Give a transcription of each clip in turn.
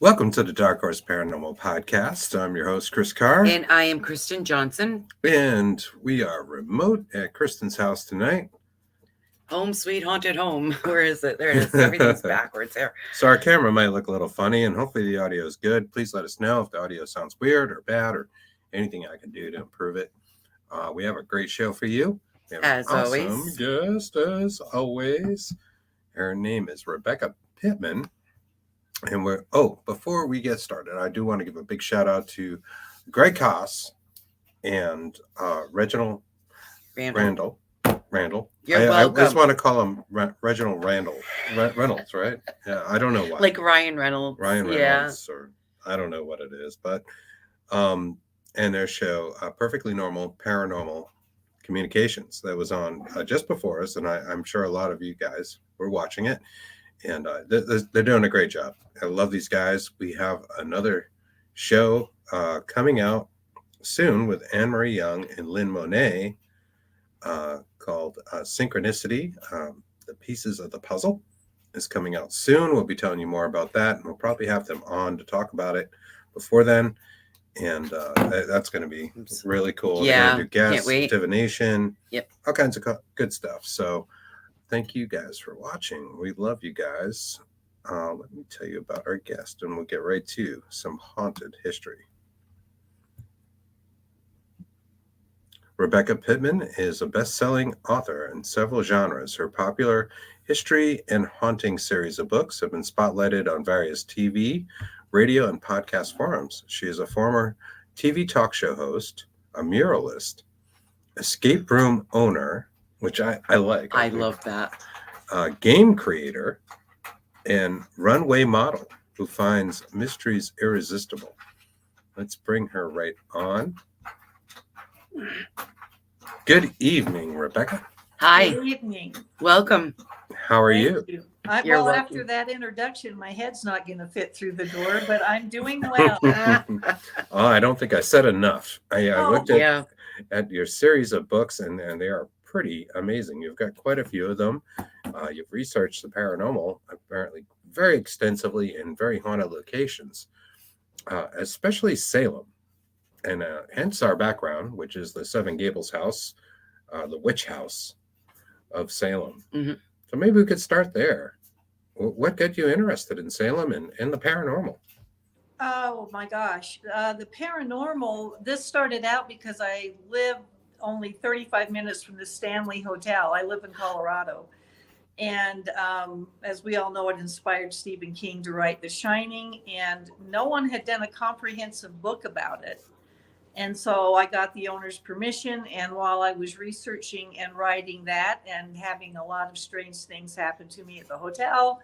Welcome to the Dark Horse Paranormal Podcast. I'm your host, Chris Carr, And I am Kristen Johnson. and we are remote at Kristen's house tonight. Home sweet haunted home. Where is it? There it is. Everything's backwards there. So our camera might look a little funny, and hopefully the audio is good. Please let us know if the audio sounds weird or bad or anything I can do to improve it. We have a great show for you. We have As an awesome always. guest, as always. Her name is Rebecca Pittman. And before we get started, I do want to give a big shout out to Greg Koss and Reginald Randall. You're I welcome. just want to call him Reginald Reynolds, right? Yeah, I don't know why. Like Ryan Reynolds. Ryan Reynolds, or I don't know what it is, but and their show, Perfectly Normal Paranormal Communications, that was on just before us, and I'm sure a lot of you guys were watching it, and they're doing a great job. I love these guys. We have another show coming out soon with Anne Marie Young and Lynn Monet called Synchronicity. The Pieces of the Puzzle is coming out soon. We'll be telling you more about that, and we'll probably have them on to talk about it before then. And that's going to be really cool. Yeah, do guests, can't wait. divination, Yep, all kinds of good stuff. So thank you guys for watching. We love you guys. Let me tell you about our guest, and we'll get right to some haunted history. Rebecca Pittman is a best-selling author in several genres. Her popular history and haunting series of books have been spotlighted on various TV, radio, and podcast forums. She is a former TV talk show host, a muralist, escape room owner, which I like. I love that. Game creator, and runway model who finds mysteries irresistible. Let's bring her right on. Good evening, Rebecca. Hi. Good evening. Welcome. How are Thank you? You're Well, welcome. after that introduction, my head's not going to fit through the door, but I'm doing well. Oh, I don't think I said enough. I looked Yeah. at your series of books, and they are pretty amazing. You've got quite a few of them. You've researched the paranormal apparently very extensively in very haunted locations, especially Salem. And hence our background, which is the Seven Gables house, the witch house of Salem. Mhm. So maybe we could start there. What got you interested in Salem and the paranormal? Oh my gosh. The paranormal, this started out because I live only 35 minutes from the Stanley Hotel. I live in Colorado. And as we all know, it inspired Stephen King to write The Shining, and no one had done a comprehensive book about it. And so I got the owner's permission. And while I was researching and writing that and having a lot of strange things happen to me at the hotel,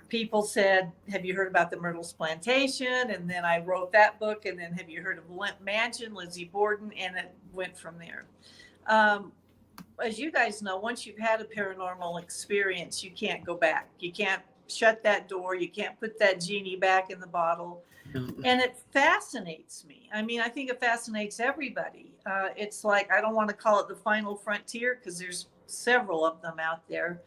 people said, have you heard about the Myrtles Plantation? And then I wrote that book. And then have you heard of Lemp Mansion, Lizzie Borden? And it went from there. As you guys know, once you've had a paranormal experience, you can't go back. You can't shut that door. You can't put that genie back in the bottle. And it fascinates me. I mean, I think it fascinates everybody. It's like, I don't want to call it the final frontier because there's several of them out there,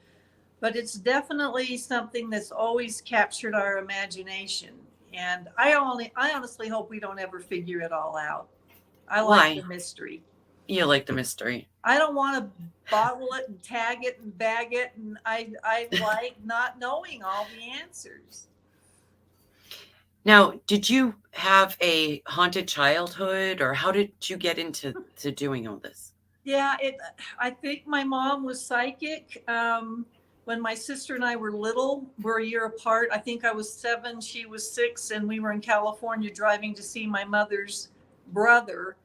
but it's definitely something that's always captured our imagination. And I honestly hope we don't ever figure it all out. I like the mystery. You like the mystery. I don't want to bottle it and tag it and bag it. And I like not knowing all the answers. Now, did you have a haunted childhood, or how did you get into doing all this? Yeah, I think my mom was psychic. When my sister and I were little, we're a year apart. I think I was 7, she was 6, and we were in California driving to see my mother's brother.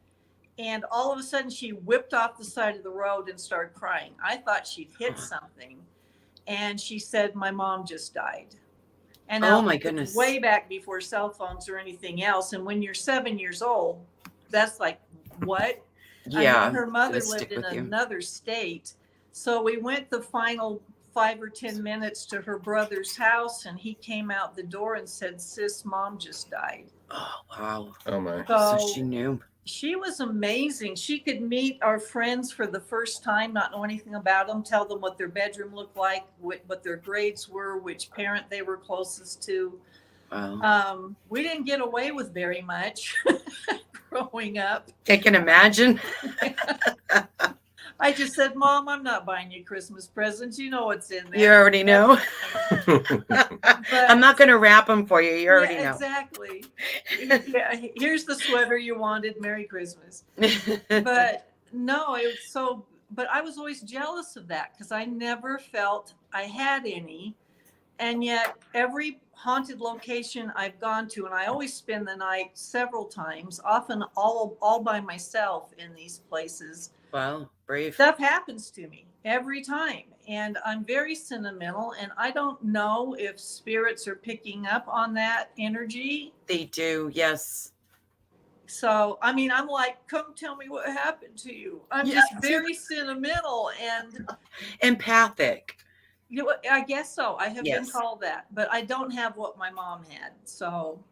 And all of a sudden, she whipped off the side of the road and started crying. I thought she'd hit something. And she said, my mom just died. And oh my goodness, way back before cell phones or anything else. And when you're 7 years old, that's like, what? Yeah. I mean, her mother lived in another state. So we went the final 5 or 10 minutes to her brother's house, and he came out the door and said, sis, mom just died. Oh, wow. Oh my. So she knew. She was amazing. She could meet our friends for the first time, not know anything about them, tell them what their bedroom looked like, what their grades were, which parent they were closest to. Wow. We didn't get away with very much growing up. I can imagine. I just said, Mom, I'm not buying you Christmas presents. You know what's in there. You already know. But I'm not going to wrap them for you. You already know. Exactly. Yeah, here's the sweater you wanted. Merry Christmas. But no, it was so. But I was always jealous of that because I never felt I had any, and yet every haunted location I've gone to, and I always spend the night several times, often all by myself in these places. Wow, brave. Stuff happens to me every time, and I'm very sentimental, and I don't know if spirits are picking up on that energy. They do, yes. So, I mean, I'm like, come tell me what happened to you. I'm just very sentimental and empathic. You know, I guess so. I have Yes. been called that, but I don't have what my mom had. So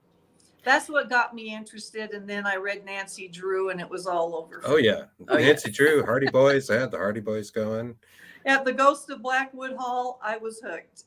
that's what got me interested. And then I read Nancy Drew, and it was all over. Oh yeah, Oh, yeah. Nancy Drew, Hardy Boys. I had the Hardy Boys going. At the Ghost of Blackwood Hall, I was hooked.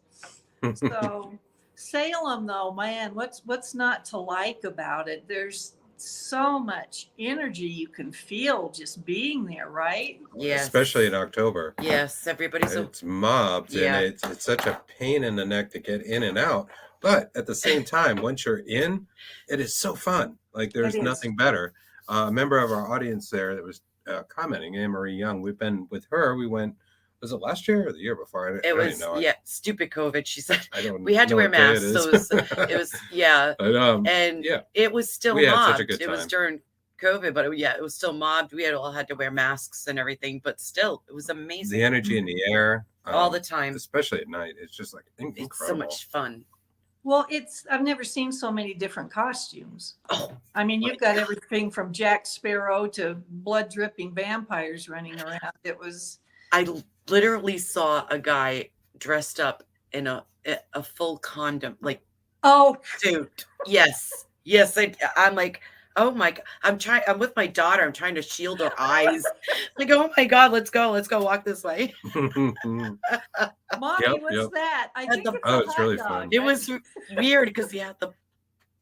So Salem, though, man, what's not to like about it? There's so much energy you can feel just being there, right? Yes. Especially in October. Yes, everybody's It's mobbed, Yeah. and it's such a pain in the neck to get in and out. But at the same time, once you're in, it is so fun. Like there's It is. nothing better. A member of our audience there that was commenting, Anne Marie Young. We've been with her. We went. Was it last year or the year before? I it don't was even know. yeah, stupid COVID. She said I don't. we had to know wear what day masks, so it was yeah, But, and yeah, it was still we had mobbed. such a good It was time. during COVID, but it was still mobbed. We all had to wear masks and everything, but still, it was amazing the energy in the air all the time. especially at night. It's just like incredible. It's so much fun. Well, I've never seen so many different costumes. Oh, I mean, my you've got everything from Jack Sparrow to blood dripping vampires running around. It was. I literally saw a guy dressed up in a full condom, like suit. Yes. I'm like, oh my God. I'm with my daughter. I'm trying to shield her eyes. Like, oh my God, let's go walk this way. Mommy, what's that? I think it's really fun. It was weird because he had the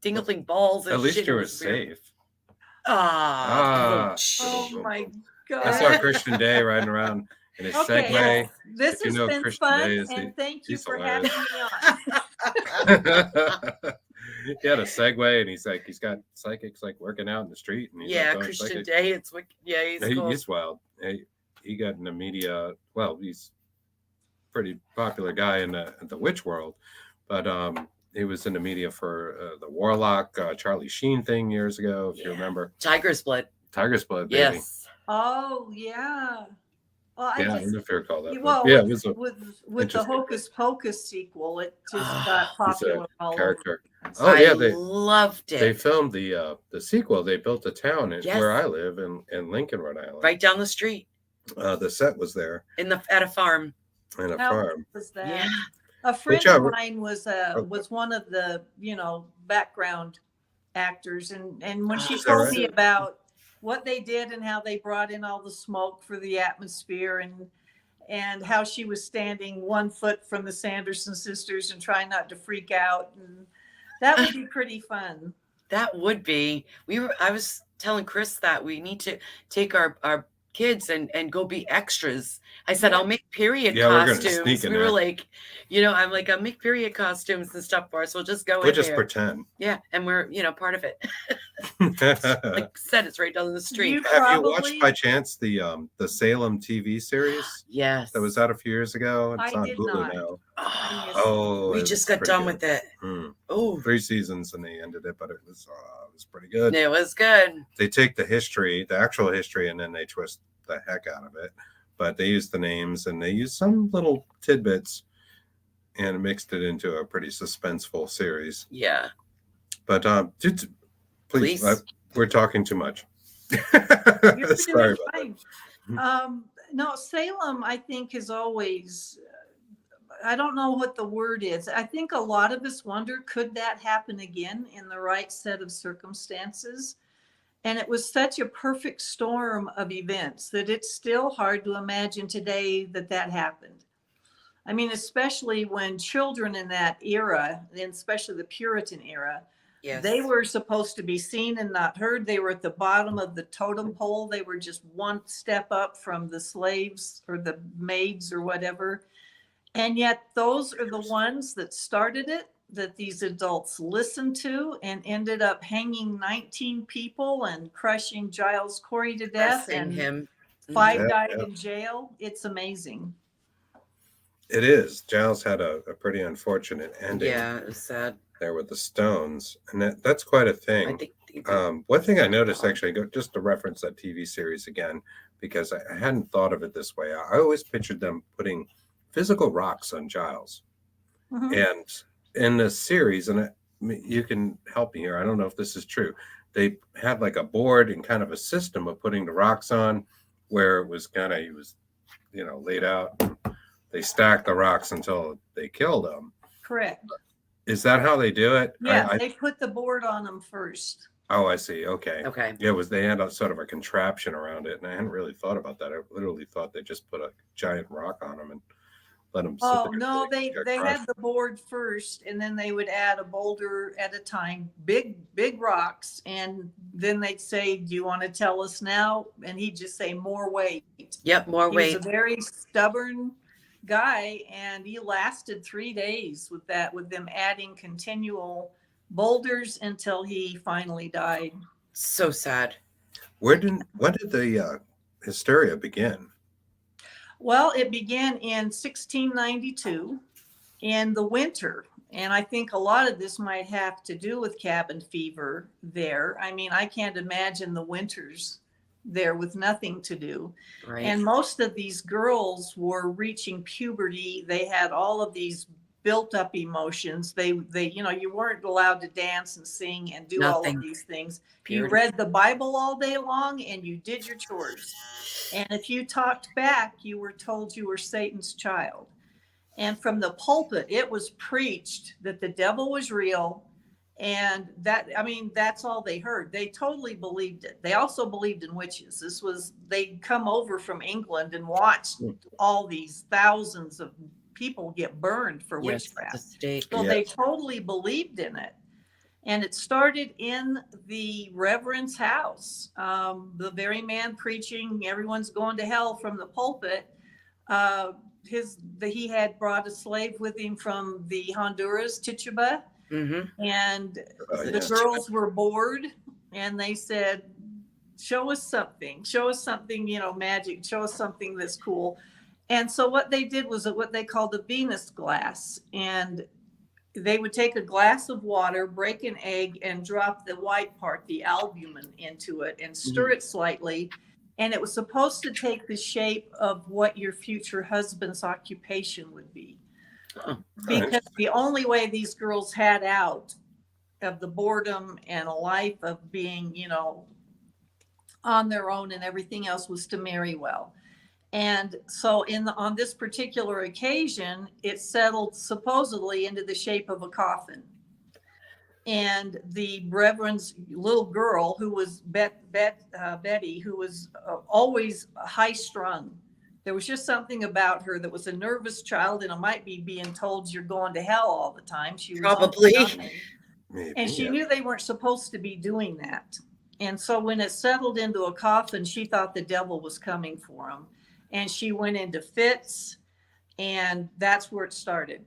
dingling balls and At least shit. you It were was weird. safe. Oh my God. I saw Christian Day riding around in his Okay, Segway. this If you has know been Christian fun, Day and thank you he's for hilarious. having me on. He had a Segway, and he's got psychics like working out in the street. And he's like going Christian psychic. Day. It's wicked. Yeah, cool. He's wild. He got in the media. Well, he's a pretty popular guy in the witch world, but he was in the media for the Warlock Charlie Sheen thing years ago, if you remember. Tiger's Blood. Tiger's Blood, baby. Yes. Oh yeah. Well, I don't know if you recall that. Well, yeah, it was a with the Hocus Pocus sequel, it just got popular all character. over. Oh yeah, I loved it. They filmed the sequel. They built a town Yes. where I live in Lincoln, Rhode Island. Right down the street. The set was there at a farm. in a How farm. was that? Yeah. A friend yeah, of mine was one of the background actors, and when she Is that told right? me about what they did and how they brought in all the smoke for the atmosphere, and how she was standing 1 foot from the Sanderson sisters and trying not to freak out, and that would be pretty fun. That would be. I was telling Chris that we need to take our kids and go be extras. I said, I'll make period Yeah, we're gonna costumes. sneak in We were there. like, I'm like, I'll make period costumes and stuff for us. We'll just go We'll in just there. pretend. Yeah, and we're part of it. Have Like I said, it's right down the street. You you watched by chance the Salem TV series Yes. that was out a few years ago? It's I on did Hulu not. now. Oh, Oh, we it's just got pretty done good. with it. Mm. Oh, 3 seasons, and they ended it, but it was pretty good. it was good. They take the actual history, and then they twist the heck out of it. But they use the names, and they use some little tidbits, and mixed it into a pretty suspenseful series. Yeah. But please. We're talking too much. You're Sorry doing about fine. No, Salem, I think, is always, I don't know what the word is. I think a lot of us wonder, could that happen again in the right set of circumstances? And it was such a perfect storm of events that it's still hard to imagine today that happened. I mean, especially when children in that era, and especially the Puritan era, they Yes. were supposed to be seen and not heard. They were at the bottom of the totem pole. They were just one step up from the slaves or the maids or whatever. And yet those are the ones that started it, that these adults listened to, and ended up hanging 19 people and crushing Giles Corey to death. Arresting And him. 5 Yeah, died yeah. in jail. It's amazing. It is. Giles had a pretty unfortunate ending Yeah, it was sad. there with the stones, and that's quite a I thing. think One thing I noticed, actually, just to reference that TV series again, because I hadn't thought of it this way. I always pictured them putting physical rocks on Giles, Mhm. and in the series, and you can help me here. I don't know if this is true. They had like a board and kind of a system of putting the rocks on, where it was kind of he was, laid out. They stacked the rocks until they killed him. Correct. Is that how they do it? Yeah, they put the board on them first. Oh, I see. Okay. Okay. Yeah, they had a sort of a contraption around it, and I hadn't really thought about that. I literally thought they just put a giant rock on them and let them sit Oh, there. no, until they get had crushed. the board first, and then they would add a boulder at a time, big rocks, and then they'd say, "Do you want to tell us now?" And he'd just say, "More weight." Yep, more He weight. was a very stubborn guy, and he lasted 3 days with that, with them adding continual boulders until he finally died. So sad. When did the hysteria begin? Well, it began in 1692 in the winter. And I think a lot of this might have to do with cabin fever there. I mean, I can't imagine the winters there with nothing to do. Right. And most of these girls were reaching puberty. They had all of these built up emotions. They, you weren't allowed to dance and sing and do all Nothing. of these things. Purity. You read the Bible all day long and you did your chores. And if you talked back, you were told you were Satan's child. And from the pulpit, it was preached that the devil was real. And that's all they heard. They totally believed it. They also believed in witches. They'd come over from England and watched all these thousands of people get burned for witchcraft. The stake. So Yeah. they totally believed in it. And it started in the Reverend's house. The very man preaching, everyone's going to hell from the pulpit. He had brought a slave with him from the Honduras, Tituba, and the girls were bored, and they said, show us something, magic, show us something that's cool. And so what they did was what they called the Venus glass, and they would take a glass of water, break an egg, and drop the white part, the albumin, into it and stir it slightly. And it was supposed to take the shape of what your future husband's occupation would be. Because the only way these girls had out of the boredom and a life of being, on their own and everything else was to marry well. And so on this particular occasion, it settled supposedly into the shape of a coffin. And the Reverend's little girl, who was Betty, who was always high strung. There was just something about her that was a nervous child, and it might be being told you're going to hell all the time. She was Probably. Maybe, and she knew they weren't supposed to be doing that. And so when it settled into a coffin, she thought the devil was coming for him. And she went into fits, and that's where it started.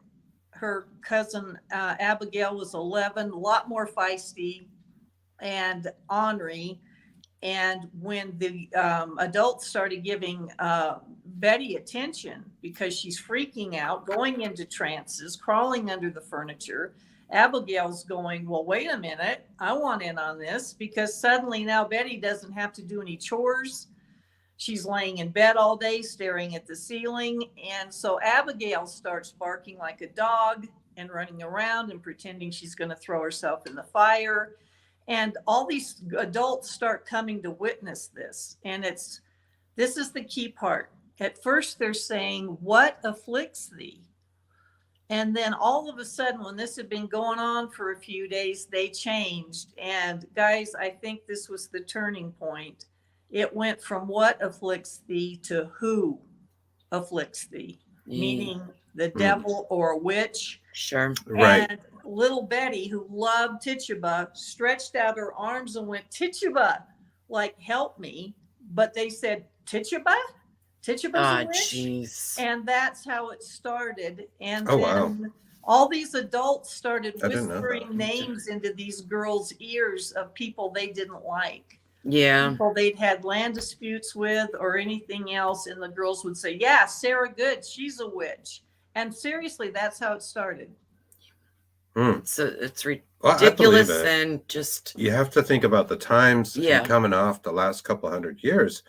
Her cousin Abigail was 11, a lot more feisty and ornery. And when the adults started giving Betty attention because she's freaking out, going into trances, crawling under the furniture, Abigail's going, well, wait a minute, I want in on this, because suddenly now Betty doesn't have to do any chores. She's laying in bed all day, staring at the ceiling. And so Abigail starts barking like a dog and running around and pretending she's going to throw herself in the fire. And all these adults start coming to witness this. And this is the key part. At first, they're saying, what afflicts thee? And then all of a sudden, when this had been going on for a few days, they changed. And guys, I think this was the turning point. It went from what afflicts thee to who afflicts thee, meaning the devil or a witch. Sure. Right. And little Betty, who loved Tituba, stretched out her arms and went, Tituba, like, help me. But they said, Tituba? Tituba's a witch? Jeez. And that's how it started. And Oh, then wow. all these adults started I didn't know whispering that. names into these girls' ears of people they didn't like. Yeah. People they'd had land disputes with or anything else. And the girls would say, yeah, Sarah Good, she's a witch. And seriously, that's how it started. It's Well, I believe ridiculous it. and just You have to think about the times Yeah. and coming off the last couple 100 years.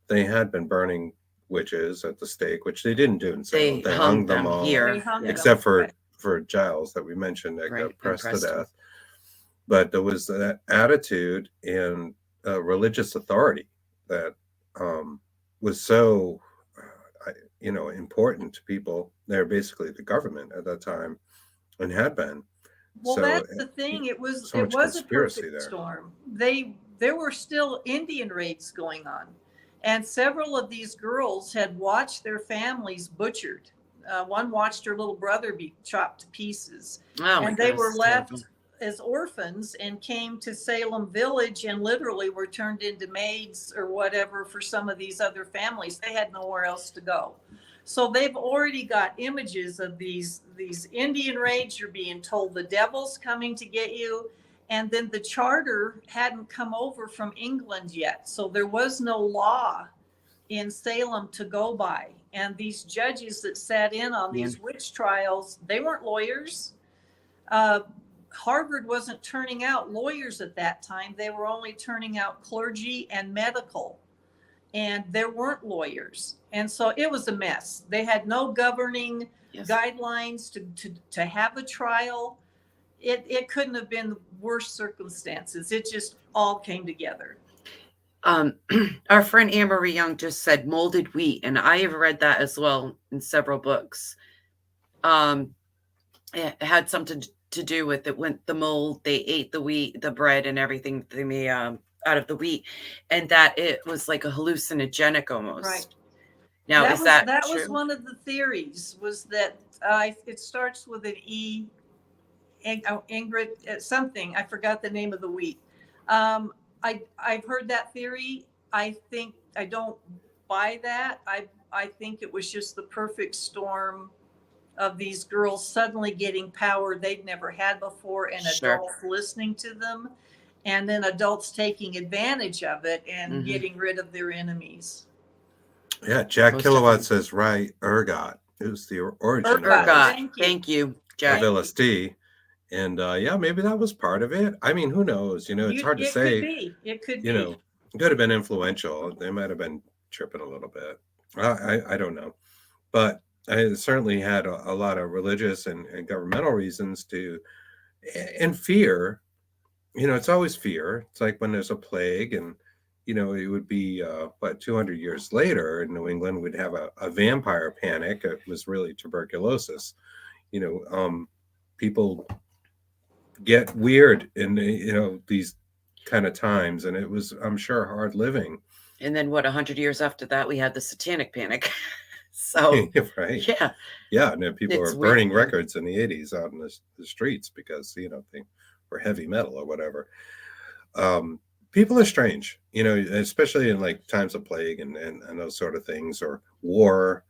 They had been burning witches at the stake, which they didn't do in Salem. they They hung them all, here. They hung them. except for Right. for Giles that we mentioned that Right, got pressed to Preston. death. But there was that attitude and religious authority that was so important to people. They're basically the government at that time and had been. Well, So that's the thing. It was so much a conspiracy perfect there. storm. There were still Indian raids going on, and several of these girls had watched their families butchered. One watched her little brother be chopped to pieces, Oh, and they were left terrible. as orphans and came to Salem Village and literally were turned into maids or whatever for some of these other families. They had nowhere else to go. So they've already got images of these Indian raids. You're being told the devil's coming to get you. And then the charter hadn't come over from England yet. So there was no law in Salem to go by. And these judges that sat in on these witch trials, they weren't lawyers. Harvard wasn't turning out lawyers at that time. They were only turning out clergy and medical. And there weren't lawyers. And so it was a mess. They had no governing guidelines to have a trial. It couldn't have been worse circumstances. It just all came together. Our friend Anne Marie Young just said molded wheat, and I have read that as well in several books. It had something to do with it when the mold, they ate the wheat, the bread and everything they made out of the wheat, and that it was like a hallucinogenic almost. Right. Now, that true? was one of the theories, was that it starts with an E, Ingrid, something. I forgot the name of the wheat. I've heard that theory. I don't buy that. I think it was just the perfect storm of these girls suddenly getting power they'd never had before, and adults listening to them, and then adults taking advantage of it and getting rid of their enemies. Yeah, Jack Kilowatt says right, ergot is the origin of Thank you, Jack. of LSD. And maybe that was part of it. I mean, who knows? It's hard to say. It could be. It could have been influential. They might have been tripping a little bit. I don't know. But I certainly had a lot of religious and governmental reasons and fear. It's always fear. It's like when there's a plague and, it would be, 200 years later in New England, we'd have a vampire panic. It was really tuberculosis. People get weird in, these kind of times. And it was, I'm sure, hard living. And then 100 years after that, we had the satanic panic. So, right. Yeah. Yeah. And then people were burning records in the 80s out in the streets because, they were heavy metal or whatever. People are strange, especially in like times of plague and those sort of things, or war.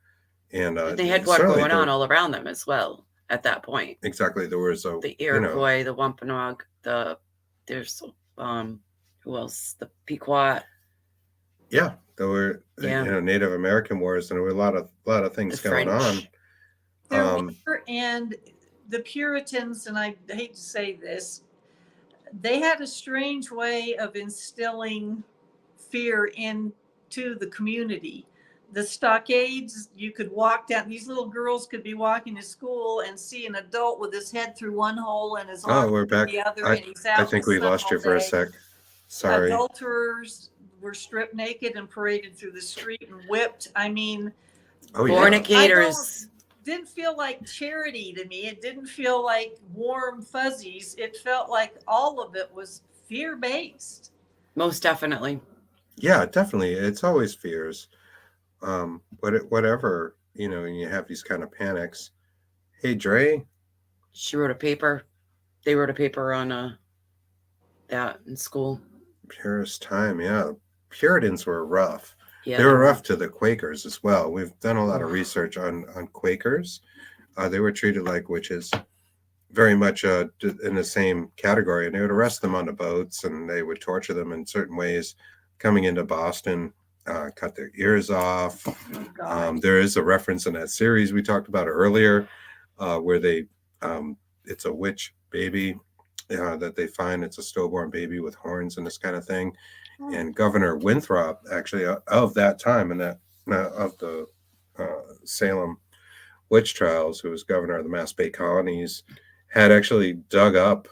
And they had what going on all around them as well at that point. Exactly. There was the Iroquois, the Wampanoag, there's who else? The Pequot. Yeah, there were Native American wars, and there were a lot of things going on. There were, and the Puritans, and I hate to say this, they had a strange way of instilling fear into the community. The stockades, you could walk down, these little girls could be walking to school and see an adult with his head through one hole and his arm we're back. through the other, and he's out. I think we lost you for a sec. Sorry. Adulterers were stripped naked and paraded through the street and whipped. I mean, fornicators. Didn't feel like charity to me. It didn't feel like warm fuzzies. It felt like all of it was fear-based. Most definitely. Yeah, definitely. It's always fears. Whatever, you have these kind of panics. Hey, Dre. She wrote a paper. They wrote a paper on that in school. Purest time, yeah. Puritans were rough. Yeah, They were rough to the Quakers as well. We've done a lot of Oh. research on Quakers. They were treated like witches, very much in the same category. And they would arrest them on the boats, and they would torture them in certain ways. Coming into Boston, cut their ears off. Oh, God. There is a reference in that series we talked about earlier, where it's a witch baby that they find. It's a stillborn baby with horns and this kind of thing. Oh. And Governor Winthrop, actually, of that time and that of the Salem witch trials, who was governor of the Mass Bay colonies, had actually dug up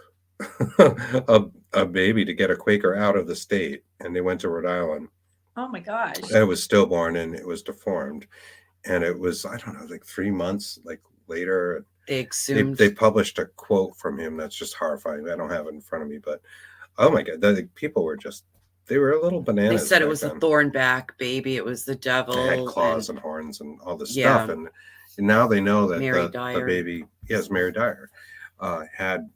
a baby to get a Quaker out of the state, and they went to Rhode Island. Oh my gosh. And it was stillborn and it was deformed, and it was, I don't know, like 3 months later. They exhumed. They published a quote from him that's just horrifying. I don't have it in front of me, but oh my God, people were just, they were a little bananas. They said it back was then. a thornback baby. It was the devil. They had claws and horns and all this Yeah. stuff. And now they know that Mary the Dyer. baby, yes, Mary Dyer, had,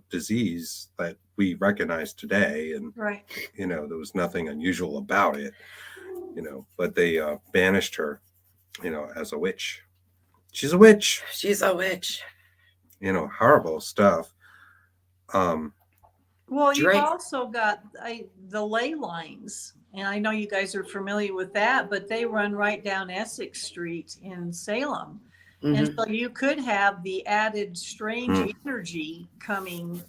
disease that we recognize today. And, Right. there was nothing unusual about it, but they banished her, as a witch. She's a witch. She's a witch. Horrible stuff. Well, you've Drake. also got the ley lines, and I know you guys are familiar with that, but they run right down Essex Street in Salem. And so you could have the added strange energy coming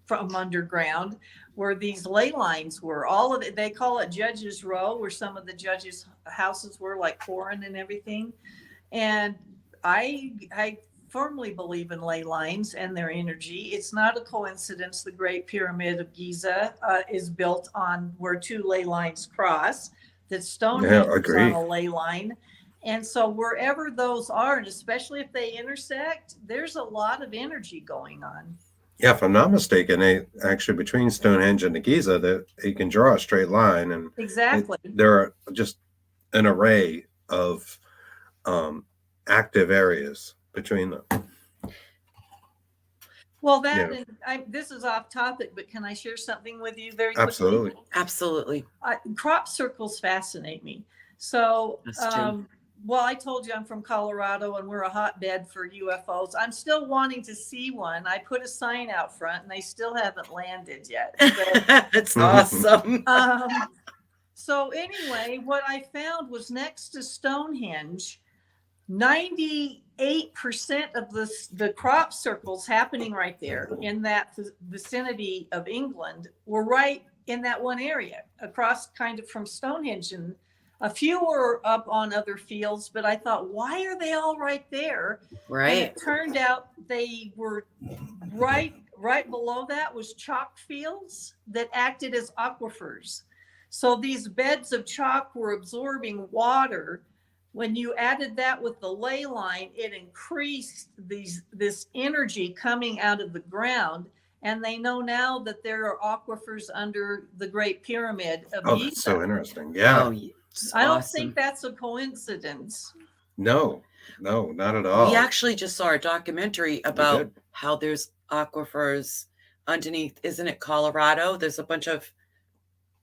from underground, where these ley lines were. All of it, they call it Judges Row, where some of the judges' houses were, like Corin and everything. And I firmly believe in ley lines and their energy. It's not a coincidence the Great Pyramid of Giza is built on where two ley lines cross. That Stonehenge is on a ley line. And so wherever those are, and especially if they intersect, there's a lot of energy going on. Yeah, if I'm not mistaken, they actually, between Stonehenge and the Giza, that you can draw a straight line, and Exactly. there are just an array of active areas between them. Well, this is off topic, but can I share something with you very quickly? Absolutely. Absolutely. Crop circles fascinate me. So, Us too. well, I told you I'm from Colorado and we're a hotbed for UFOs. I'm still wanting to see one. I put a sign out front and they still haven't landed yet. That's awesome. So anyway, what I found was next to Stonehenge, 98% of the crop circles happening right there in that vicinity of England were right in that one area across kind of from Stonehenge, and a few were up on other fields, but I thought, why are they all right there? Right. And it turned out they were right below that was chalk fields that acted as aquifers. So these beds of chalk were absorbing water. When you added that with the ley line, it increased this energy coming out of the ground. And they know now that there are aquifers under the Great Pyramid of Giza. That's so interesting. Yeah. Oh, I don't think that's a coincidence. No, not at all. We actually just saw a documentary about how there's aquifers underneath. Isn't it Colorado? There's a bunch of.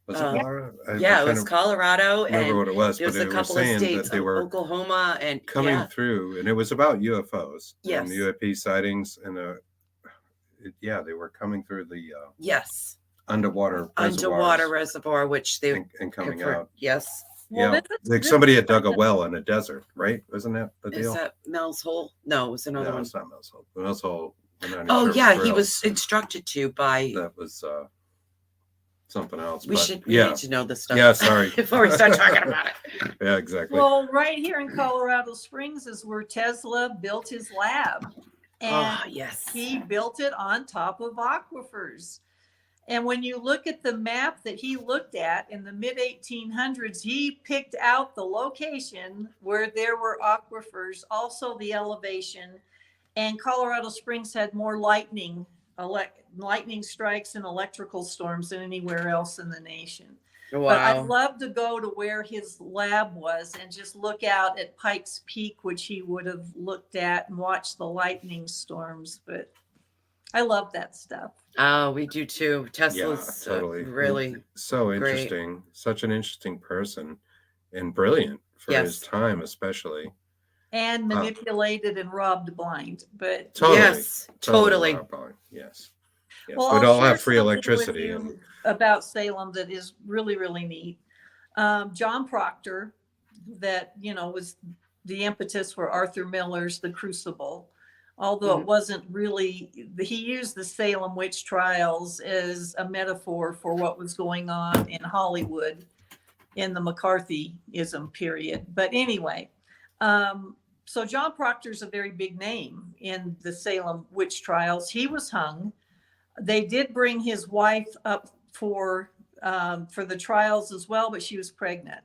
Was it Colorado? Yeah, it was Colorado. I remember what it was, there's but a couple of states, that they were Oklahoma and coming through, and it was about UFOs. Yes. And the UAP sightings, and they were coming through the yes underwater reservoir, which they and coming out. Yes. Well, like somebody had dug a well in a desert, right? Wasn't that the deal? Is that Mel's Hole? No, it was another one. It's not Mel's Hole. Mel's Hole. Oh yeah, he was instructed to by. That was something else. We need to know this stuff. Yeah, sorry. Before we start talking about it. Yeah, exactly. Well, right here in Colorado Springs is where Tesla built his lab. And yes. He built it on top of aquifers. And when you look at the map that he looked at in the mid 1800s, he picked out the location where there were aquifers, also the elevation. And Colorado Springs had more lightning lightning strikes and electrical storms than anywhere else in the nation. Wow. But I'd love to go to where his lab was and just look out at Pikes Peak, which he would have looked at, and watch the lightning storms. But I love that stuff. Oh, we do too. Tesla's totally. really So great. interesting. Such an interesting person and brilliant for his time, especially. And manipulated and robbed blind. But Totally. Yes, totally. robbed blind. Yes. Yes. Well, We'd I'll all share have free something electricity. with you about Salem that is really, really neat. John Proctor, that, was the impetus for Arthur Miller's The Crucible, although it wasn't really, he used the Salem witch trials as a metaphor for what was going on in Hollywood in the McCarthyism period. But anyway, so John Proctor's a very big name in the Salem witch trials. He was hung. They did bring his wife up for the trials as well, but she was pregnant,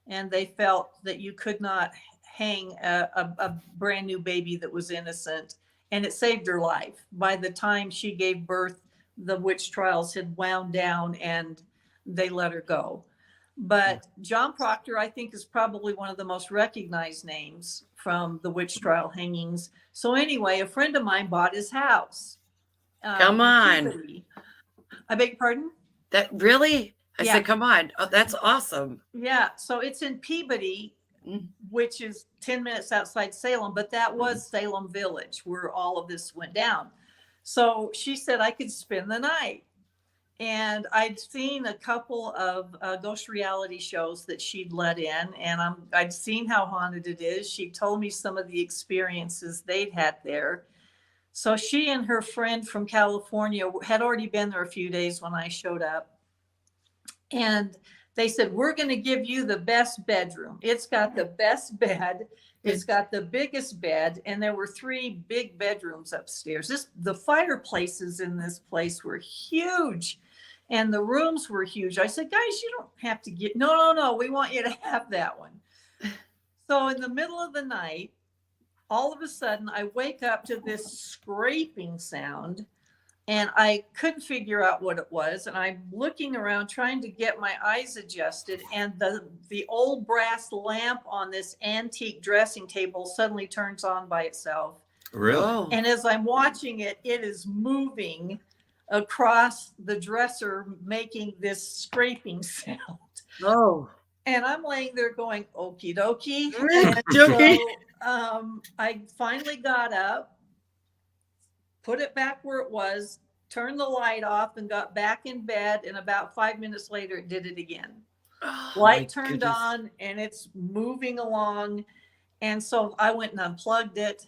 and they felt that you could not hang a brand new baby that was innocent, and it saved her life. By the time she gave birth, the witch trials had wound down and they let her go. But John Proctor, I think, is probably one of the most recognized names from the witch trial hangings. So anyway, a friend of mine bought his house. Come on. I beg your pardon? That really? I said, come on. Oh, that's awesome. Yeah. So it's in Peabody, which is 10 minutes outside Salem, but that was Salem Village where all of this went down. So she said I could spend the night. And I'd seen a couple of ghost reality shows that she'd let in, and I'd seen how haunted it is. She told me some of the experiences they'd had there. So she and her friend from California had already been there a few days when I showed up. And they said, we're going to give you the best bedroom. It's got the best bed. It's got the biggest bed. And there were 3 big bedrooms upstairs. The fireplaces in this place were huge. And the rooms were huge. I said, guys, you don't have to get, no, we want you to have that one. So in the middle of the night, all of a sudden I wake up to this scraping sound, and I couldn't figure out what it was. And I'm looking around trying to get my eyes adjusted, and the old brass lamp on this antique dressing table suddenly turns on by itself. Really? Oh. And as I'm watching it, it is moving across the dresser, making this scraping sound. Oh. And I'm laying there going, okie dokie. So, I finally got up, put it back where it was, turned the light off, and got back in bed. And about 5 minutes later, it did it again. Light turned on, and it's moving along. And so I went and unplugged it.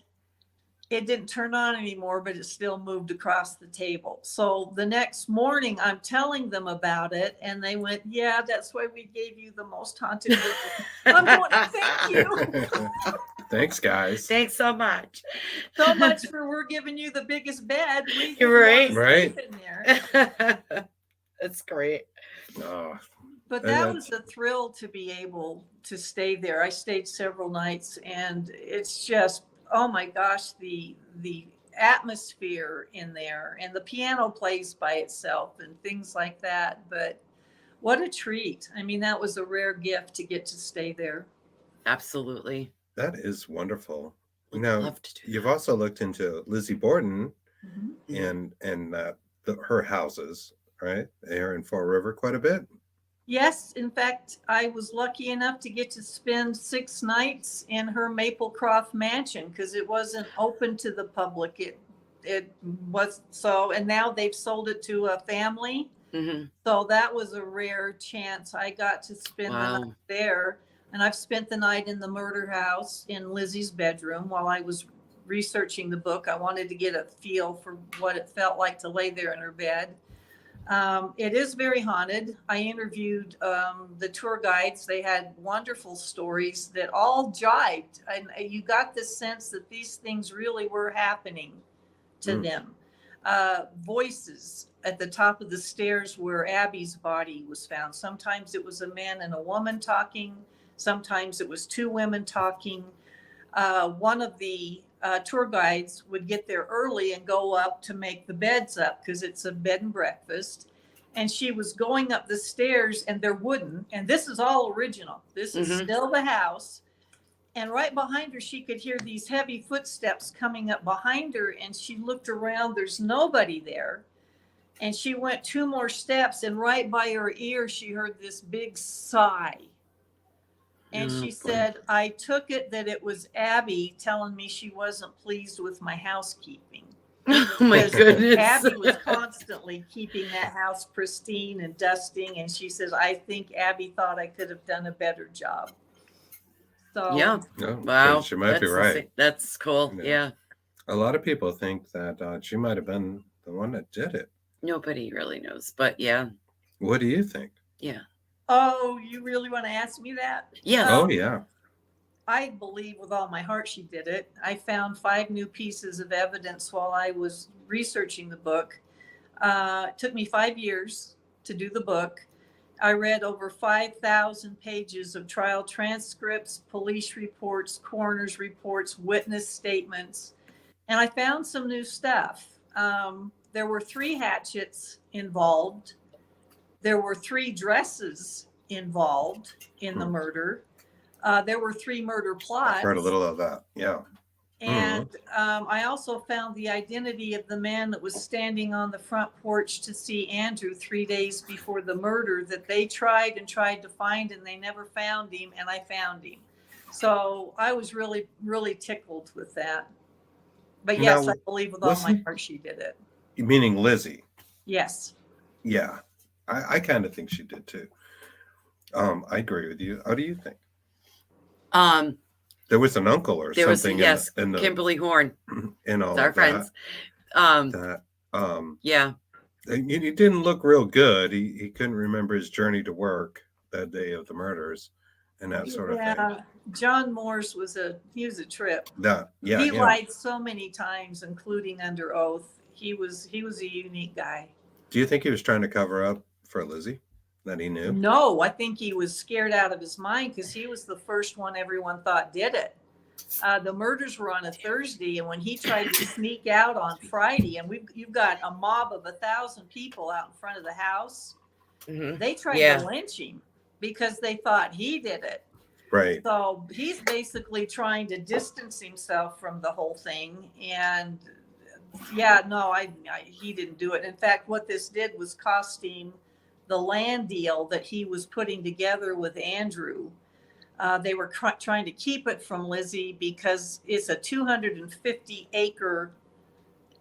It didn't turn on anymore, but it still moved across the table. So the next morning, I'm telling them about it, and they went, yeah, that's why we gave you the most haunted room. I'm going, thank you. Thanks, guys. Thanks so much. So much for we're giving you the biggest bed. You're right. Right. In there. That's great. Oh, But that was a thrill to be able to stay there. I stayed several nights, and it's just, oh my gosh, the atmosphere in there, and the piano plays by itself and things like that. But what a treat. I mean, that was a rare gift to get to stay there. Absolutely. that is wonderful. Would Now, love to do you've that. also looked into Lizzie Borden Mhm. and her houses, right? They're in Fall River quite a bit. Yes, in fact, I was lucky enough to get to spend 6 nights in her Maplecroft mansion because it wasn't open to the public. It was so, and now they've sold it to a family. Mm-hmm. So that was a rare chance. I got to spend the night there, and I've spent the night in the murder house in Lizzie's bedroom while I was researching the book. I wanted to get a feel for what it felt like to lay there in her bed. It is very haunted. I interviewed the tour guides. They had wonderful stories that all jibed. And you got the sense that these things really were happening to them. Voices at the top of the stairs where Abby's body was found. Sometimes it was a man and a woman talking. Sometimes it was 2 women talking. One of the tour guides would get there early and go up to make the beds up because it's a bed and breakfast. And she was going up the stairs and they're wooden. And this is all original. This is still the house. And right behind her, she could hear these heavy footsteps coming up behind her. And she looked around. There's nobody there. And she went 2 more steps. And right by her ear, she heard this big sigh. And she said, I took it that it was Abby telling me she wasn't pleased with my housekeeping. Oh my goodness. Abby was constantly keeping that house pristine and dusting. And she says, I think Abby thought I could have done a better job. So Yeah. Oh, Wow. she might be right. That's cool. Yeah. A lot of people think that she might have been the one that did it. Nobody really knows, but yeah. What do you think? Yeah. Oh, you really want to ask me that? Yes. Oh, yeah. I believe with all my heart she did it. I found 5 new pieces of evidence while I was researching the book. It took me 5 years to do the book. I read over 5,000 pages of trial transcripts, police reports, coroner's reports, witness statements, and I found some new stuff. There were 3 hatchets involved. There were 3 dresses involved in the murder. There were 3 murder plots. I've heard a little of that. Yeah. And I also found the identity of the man that was standing on the front porch to see Andrew 3 days before the murder that they tried to find, and they never found him, and I found him. So I was really, really tickled with that. But yes, Now, I believe with all my heart she did it. Meaning Lizzie. Yes. Yeah. I kind of think she did too. I agree with you. How do you think? There was an uncle or there something was, in the Kimberly Horn. in all Our of friends. that. Yeah. He didn't look real good. He couldn't remember his journey to work that day of the murders and that sort of thing. John Morse was a trip. He lied so many times, including under oath. He was a unique guy. Do you think he was trying to cover up for Lizzie that he knew? No, I think he was scared out of his mind because he was the first one everyone thought did it. The murders were on a Thursday, and when he tried to sneak out on Friday, and you've got a mob of 1,000 people out in front of the house, they tried to lynch him because they thought he did it. Right. So he's basically trying to distance himself from the whole thing. And he didn't do it. In fact, what this did was cost him the land deal that he was putting together with Andrew. They were trying to keep it from Lizzie because it's a 250-acre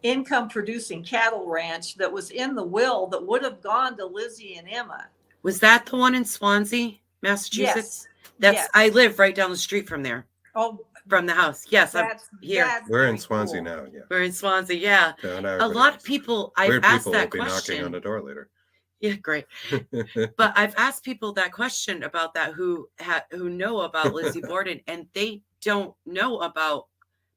income-producing cattle ranch that was in the will that would have gone to Lizzie and Emma. Was that the one in Swansea, Massachusetts? Yes. I live right down the street from there. Oh, from the house. Yes, I'm here. We're in Swansea now. Yeah. We're in Swansea. Yeah. A lot of people. I've asked that question. Knocking on the door later. Yeah, great. But I've asked people that question about that who know about Lizzie Borden, and they don't know about,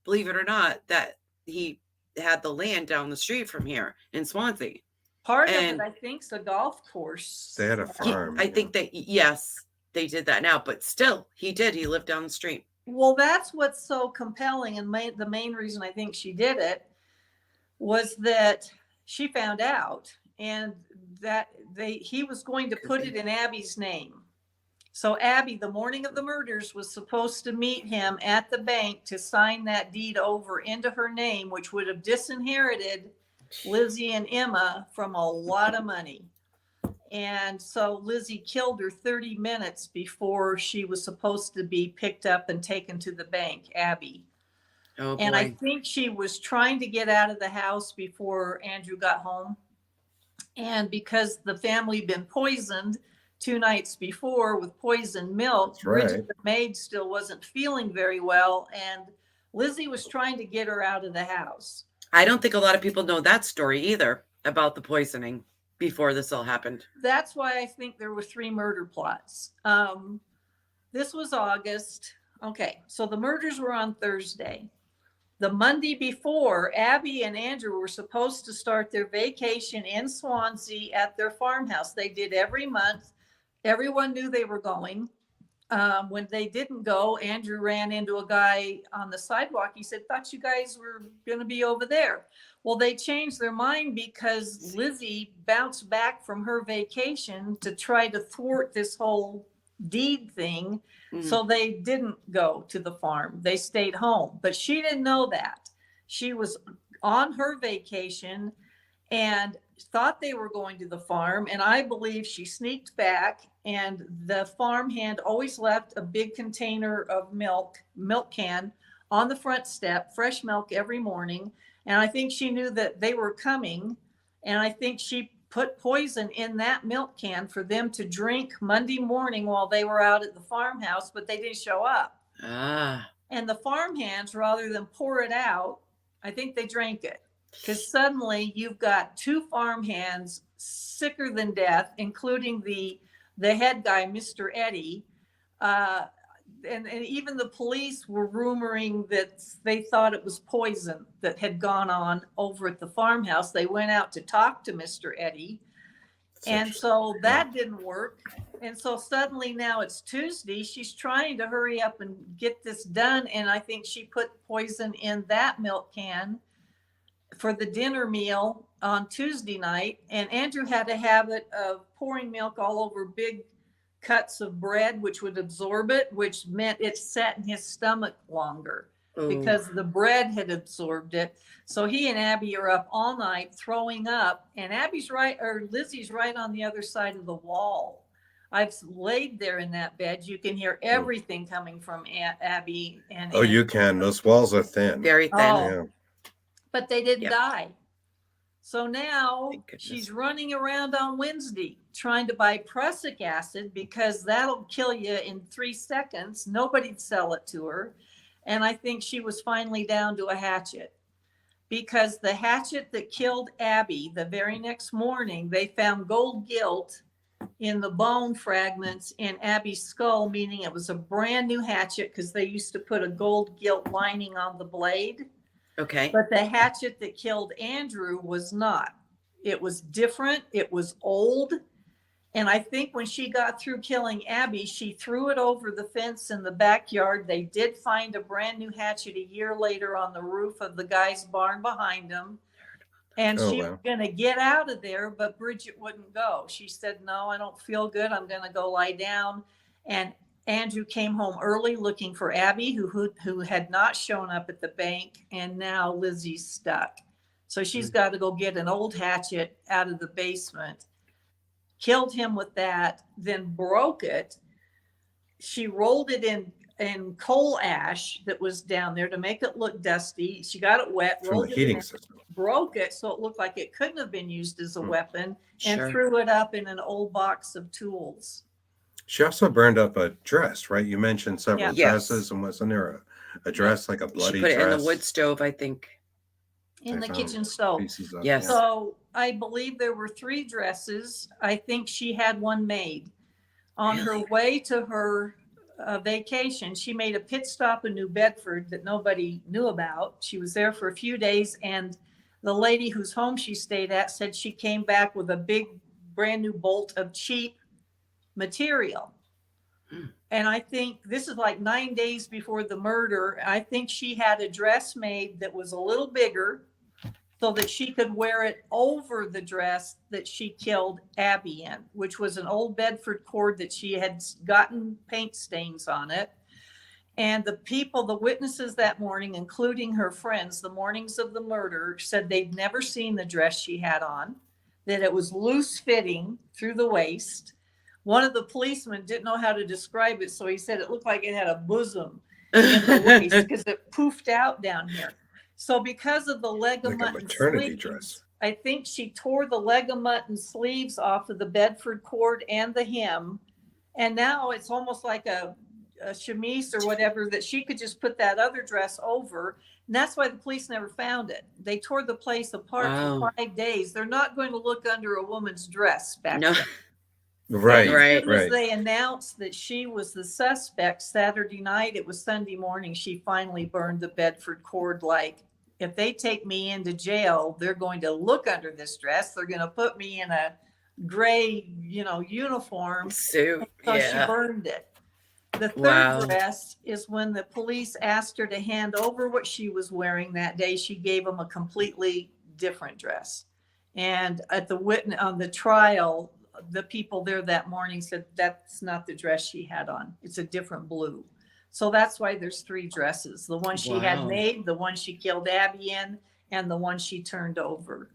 believe it or not, that he had the land down the street from here in Swansea. Part of it, I think, is a golf course. They had a farm. I think that they did that now, but still, he did. He lived down the street. Well, that's what's so compelling, and the main reason I think she did it was that she found out, and that he was going to put it in Abby's name. So Abby, the morning of the murders, was supposed to meet him at the bank to sign that deed over into her name, which would have disinherited Lizzie and Emma from a lot of money. And so Lizzie killed her 30 minutes before she was supposed to be picked up and taken to the bank, Abby. Oh, and boy. I think she was trying to get out of the house before Andrew got home. And because the family had been poisoned 2 nights before with poisoned milk, Bridget, the maid, still wasn't feeling very well. And Lizzie was trying to get her out of the house. I don't think a lot of people know that story either about the poisoning before this all happened. That's why I think there were 3 murder plots. This was August. Okay, so the murders were on Thursday. The Monday before, Abby and Andrew were supposed to start their vacation in Swansea at their farmhouse. They did every month. Everyone knew they were going. when they didn't go, Andrew ran into a guy on the sidewalk. He said, "Thought you guys were going to be over there." Well, they changed their mind because Lizzie bounced back from her vacation to try to thwart this whole deed thing. So they didn't go to the farm. They stayed home, but she didn't know that. She was on her vacation and thought they were going to the farm. And I believe she sneaked back, and the farmhand always left a big container of milk can on the front step, fresh milk every morning. And I think she knew that they were coming. And I think she put poison in that milk can for them to drink Monday morning while they were out at the farmhouse, but they didn't show up. And the farmhands, rather than pour it out, I think they drank it. Because suddenly you've got two farmhands sicker than death, including the head guy, Mr. Eddie. And even the police were rumoring that they thought it was poison that had gone on over at the farmhouse. They went out to talk to Mr. Eddie. And so that didn't work. And so suddenly now it's Tuesday. She's trying to hurry up and get this done. And I think she put poison in that milk can for the dinner meal on Tuesday night. And Andrew had a habit of pouring milk all over big cuts of bread, which would absorb it, which meant it sat in his stomach longer because the bread had absorbed it. So he and Abby are up all night throwing up, and Lizzie's right on the other side of the wall. I've laid there in that bed. You can hear everything coming from Abby. And you can. Those walls are thin. Very thin. Yeah. But they didn't die. So now she's running around on Wednesday trying to buy prussic acid because that'll kill you in 3 seconds. Nobody'd sell it to her. And I think she was finally down to a hatchet, because the hatchet that killed Abby, the very next morning, they found gold gilt in the bone fragments in Abby's skull, meaning it was a brand new hatchet because they used to put a gold gilt lining on the blade. Okay. But the hatchet that killed Andrew was not. It was different. It was old. And I think when she got through killing Abby, she threw it over the fence in the backyard. They did find a brand new hatchet a year later on the roof of the guy's barn behind them. And she was going to get out of there, but Bridget wouldn't go. She said, "No, I don't feel good. I'm going to go lie down." And Andrew came home early looking for Abby, who had not shown up at the bank. And now Lizzie's stuck. So she's got to go get an old hatchet out of the basement. Killed him with that, then broke it. She rolled it in coal ash that was down there to make it look dusty. She got it wet, From rolled the it heating in, system. broke it so it looked like it couldn't have been used as a weapon, and threw it up in an old box of tools. She also burned up a dress, right? You mentioned several dresses, and wasn't there a dress, like a bloody dress? She put it in the wood stove, I think. In the kitchen stove. Yes. So I believe there were 3 dresses. I think she had one made. On her way to her vacation, she made a pit stop in New Bedford that nobody knew about. She was there for a few days, and the lady whose home she stayed at said she came back with a big brand new bolt of cheap material. And I think this is like 9 days before the murder. I think she had a dress made that was a little bigger so that she could wear it over the dress that she killed Abby in, which was an old Bedford cord that she had gotten paint stains on it. And the witnesses that morning, including her friends, the mornings of the murder, said they'd never seen the dress she had on, that it was loose fitting through the waist. One of the policemen didn't know how to describe it, so he said it looked like it had a bosom in the waist because it poofed out down here. So because of the leg of mutton sleeves, I think she tore the leg of mutton sleeves off of the Bedford cord and the hem. And now it's almost like a chemise or whatever that she could just put that other dress over. And that's why the police never found it. They tore the place apart for 5 days. They're not going to look under a woman's dress back then. Right. As soon as they announced that she was the suspect Saturday night, it was Sunday morning, she finally burned the Bedford cord. Like, if they take me into jail, they're going to look under this dress. They're going to put me in a gray, uniform. Suit. So she burned it. The third Wow. dress is when the police asked her to hand over what she was wearing that day. She gave them a completely different dress. And at the witness on the trial, the people there that morning said that's not the dress she had on. It's a different blue. So that's why there's 3 dresses. The one she had Wow. made, the one she killed Abby in, and the one she turned over.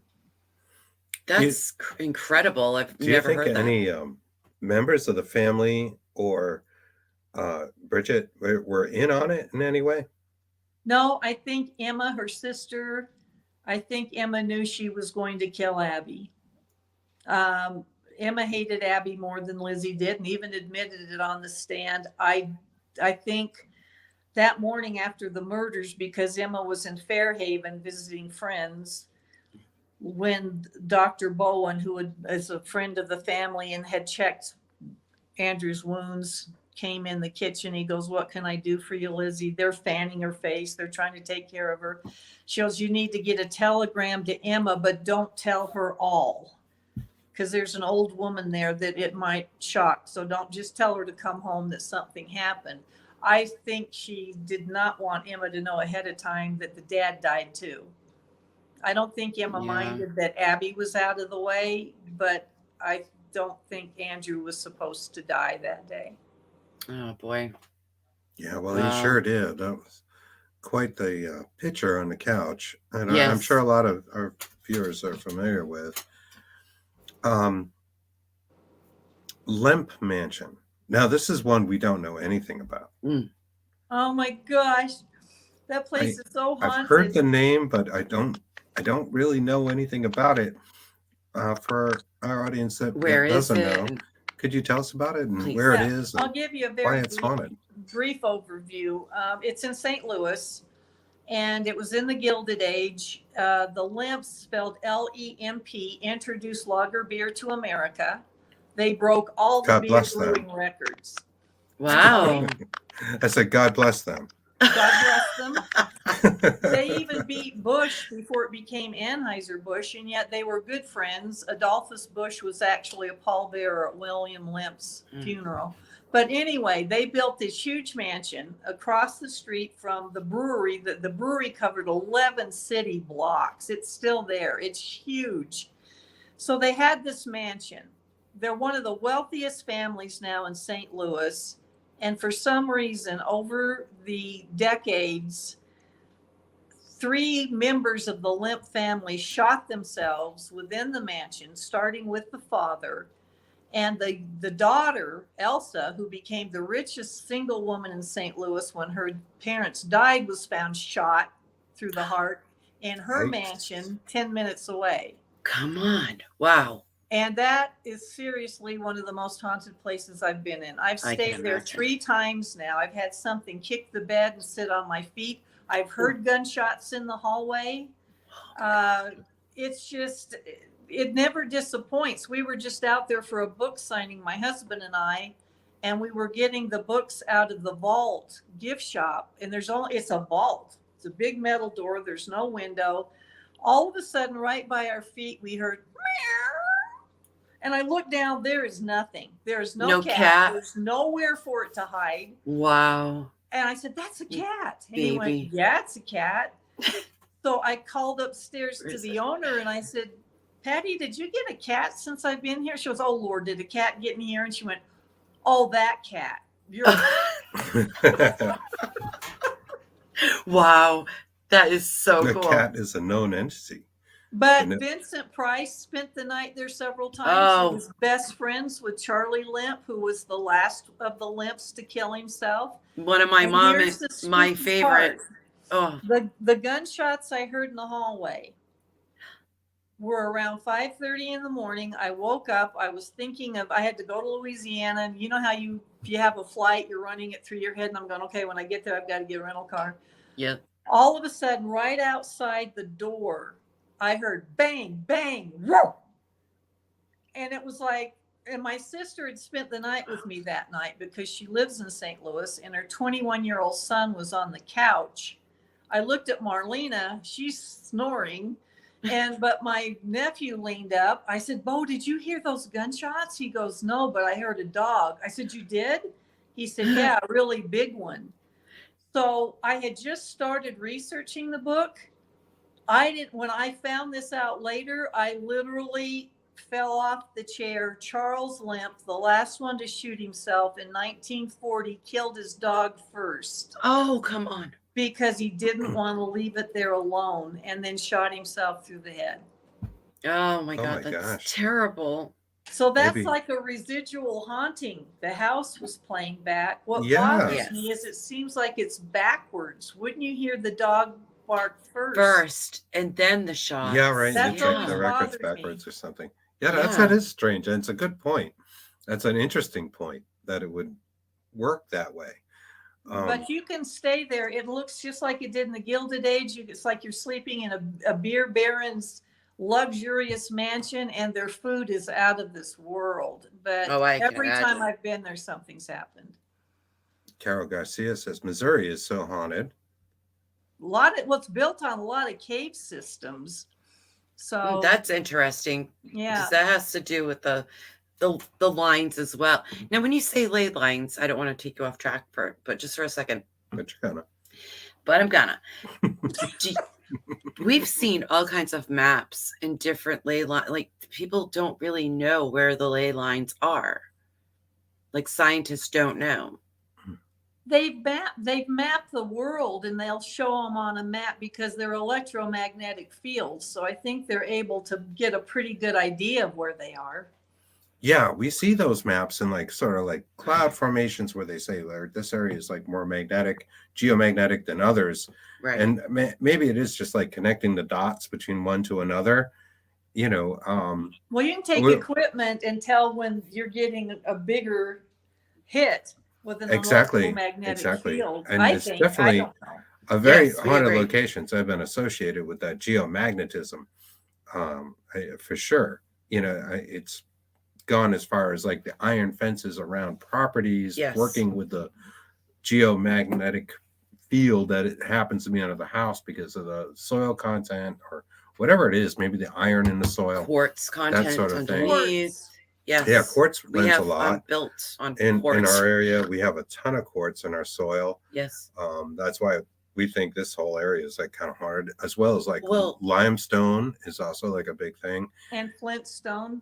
That's incredible. I've Do you never think heard that. any members of the family or Bridget were in on it in any way? No, I think Emma, her sister, I think Emma knew she was going to kill Abby. Emma hated Abby more than Lizzie did, and even admitted it on the stand. I think that morning after the murders, because Emma was in Fairhaven visiting friends, when Dr. Bowen, who is a friend of the family and had checked Andrew's wounds, came in the kitchen. He goes, "What can I do for you, Lizzie?" They're fanning her face. They're trying to take care of her. She goes, "You need to get a telegram to Emma, but don't tell her all, because there's an old woman there that it might shock. So don't just tell her to come home that something happened." I think she did not want Emma to know ahead of time that the dad died too. I don't think Emma minded that Abby was out of the way, but I don't think Andrew was supposed to die that day. Oh boy. Yeah, well, he sure did. That was quite the picture on the couch, and Yes. I'm sure a lot of our viewers are familiar with. Lemp Mansion. Now, this is one we don't know anything about. Oh my gosh, that place is so haunted. I've heard the name, but I don't really know anything about it. For our audience that doesn't know, could you tell us about it and where it is? I'll give you a why very it's haunted. Brief overview. It's in St. Louis, and it was in the Gilded Age. The Lemps, spelled Lemp, introduced lager beer to America. They broke all the beer brewing records. Wow. I said, God bless them. God bless them. They even beat Bush before it became Anheuser-Busch, and yet they were good friends. Adolphus Bush was actually a pallbearer at William Lemp's funeral. But anyway, they built this huge mansion across the street from the brewery. The brewery covered 11 city blocks. It's still there. It's huge. So they had this mansion. They're one of the wealthiest families now in St. Louis. And for some reason, over the decades, 3 members of the Lemp family shot themselves within the mansion, starting with the father. And the daughter, Elsa, who became the richest single woman in St. Louis when her parents died, was found shot through the heart in her mansion 10 minutes away. Come on. Wow. And that is seriously one of the most haunted places I've been in. I've stayed there 3 times now. I've had something kick the bed and sit on my feet. I've heard gunshots in the hallway. It's just, it never disappoints. We were just out there for a book signing, my husband and I, and we were getting the books out of the vault gift shop. And it's a vault. It's a big metal door. There's no window. All of a sudden, right by our feet, we heard, meow. And I looked down, there is nothing. There's no cat. There's nowhere for it to hide. Wow. And I said, "That's a cat." And he went, "Yeah, it's a cat." So I called upstairs to the owner and I said, "Patty, did you get a cat since I've been here?" She goes, "Oh Lord, did a cat get in here?" And she went, "Oh, that cat." Wow. That is so cool. The cat is a known entity. But Vincent Price spent the night there several times. He was best friends with Charlie Lemp, who was the last of the Lemps to kill himself. One of my my favorite. Oh, the gunshots I heard in the hallway were around 5:30 in the morning. I woke up. I was thinking I had to go to Louisiana. And you know how if you have a flight, you're running it through your head. And I'm going, okay, when I get there, I've got to get a rental car. Yeah. All of a sudden, right outside the door, I heard bang, bang, whoa. And it was like, and my sister had spent the night with me that night because she lives in St. Louis and her 21-year-old son was on the couch. I looked at Marlena, she's snoring. But my nephew leaned up. I said, "Bo, did you hear those gunshots?" He goes, "No, but I heard a dog." I said, "You did?" He said, yeah, a really big one. So I had just started researching the book. When I found this out later, I literally fell off the chair. Charles Lemp, the last one to shoot himself in 1940, killed his dog first. Oh, come on. Because he didn't want to leave it there alone, and then shot himself through the head. Oh my Oh God, my that's gosh. terrible. So that's Maybe. like a residual haunting. The house was playing back. What Yeah. bothers me is it seems like it's backwards. Wouldn't you hear the dog bark First, and then the shot. Yeah, right. That They check always the records bothered me. backwards or something. Yeah, Yeah. that is strange. And it's a good point. That's an interesting point that it would work that way. But you can stay there. It looks just like it did in the Gilded Age. It's like you're sleeping in a beer baron's luxurious mansion, and their food is out of this world. But every time I've been there, something's happened. Carol Garcia says Missouri is so haunted. It's built on a lot of cave systems. So that's interesting. Yeah, because that has to do with the lines as well. Now, when you say ley lines, I don't want to take you off track but just for a second. But you're gonna. But I'm gonna. We've seen all kinds of maps and different ley lines. Like, people don't really know where the ley lines are. Like, scientists don't know. They've mapped the world, and they'll show them on a map because they're electromagnetic fields. So I think they're able to get a pretty good idea of where they are. Yeah, we see those maps in like sort of like cloud formations where they say this area is like more geomagnetic than others. Right. And maybe it is just like connecting the dots between one to another, you know. Well, you can take equipment and tell when you're getting a bigger hit with an electromagnetic field. And it's definitely a very haunted locations. I've been associated with that geomagnetism, for sure. You know, it's gone as far as like the iron fences around properties, working with the geomagnetic field that it happens to be under the house because of the soil content or whatever it is, maybe the iron in the soil, quartz content, that sort of thing. Yes. Yeah, quartz we runs have, a lot. Built on in quartz. our area. We have a ton of quartz in our soil. Yes. That's why we think this whole area is like kind of hard, as well as like limestone is also like a big thing. And flintstone.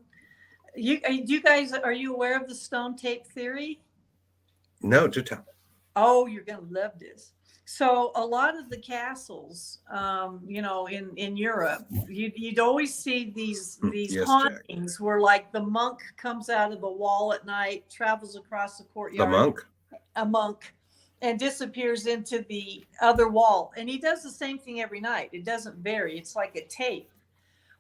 You guys, are you aware of the stone tape theory? No, do tell. Oh, you're gonna love this. So a lot of the castles, in Europe, you'd always see these hauntings where like the monk comes out of the wall at night, travels across the courtyard. A monk, and disappears into the other wall. And he does the same thing every night. It doesn't vary. It's like a tape.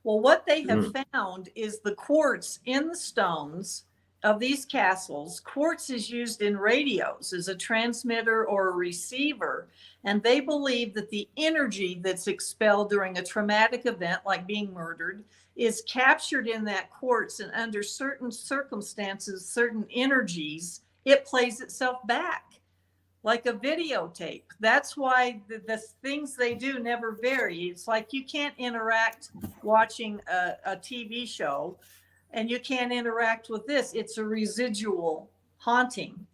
Well, what they have found is the quartz in the stones of these castles. Quartz is used in radios as a transmitter or a receiver, and they believe that the energy that's expelled during a traumatic event like being murdered is captured in that quartz, and under certain circumstances, certain energies, it plays itself back like a videotape. That's why the things they do never vary. It's like you can't interact watching a TV show, and you can't interact with this. It's a residual haunting.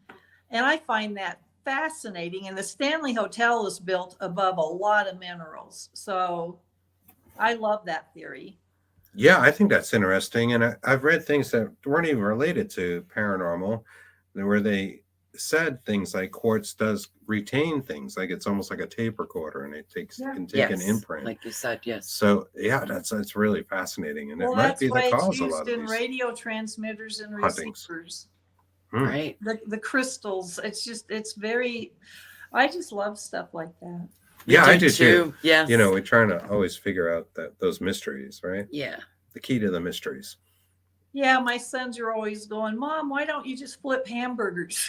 And I find that fascinating. And the Stanley Hotel is built above a lot of minerals. So I love that theory. Yeah, I think that's interesting. And I've read things that weren't even related to paranormal, where they said things like quartz does retain things, like it's almost like a tape recorder, and it can take an imprint, like you said. Yes. So yeah, that's really fascinating, and it might be the cause of a lot of these radio transmitters and receivers. Right. The crystals. It's very. I just love stuff like that. Yeah, I do too. Yes. You know, we're trying to always figure out those mysteries, right? Yeah. The key to the mysteries. Yeah, my sons are always going, Mom, why don't you just flip hamburgers?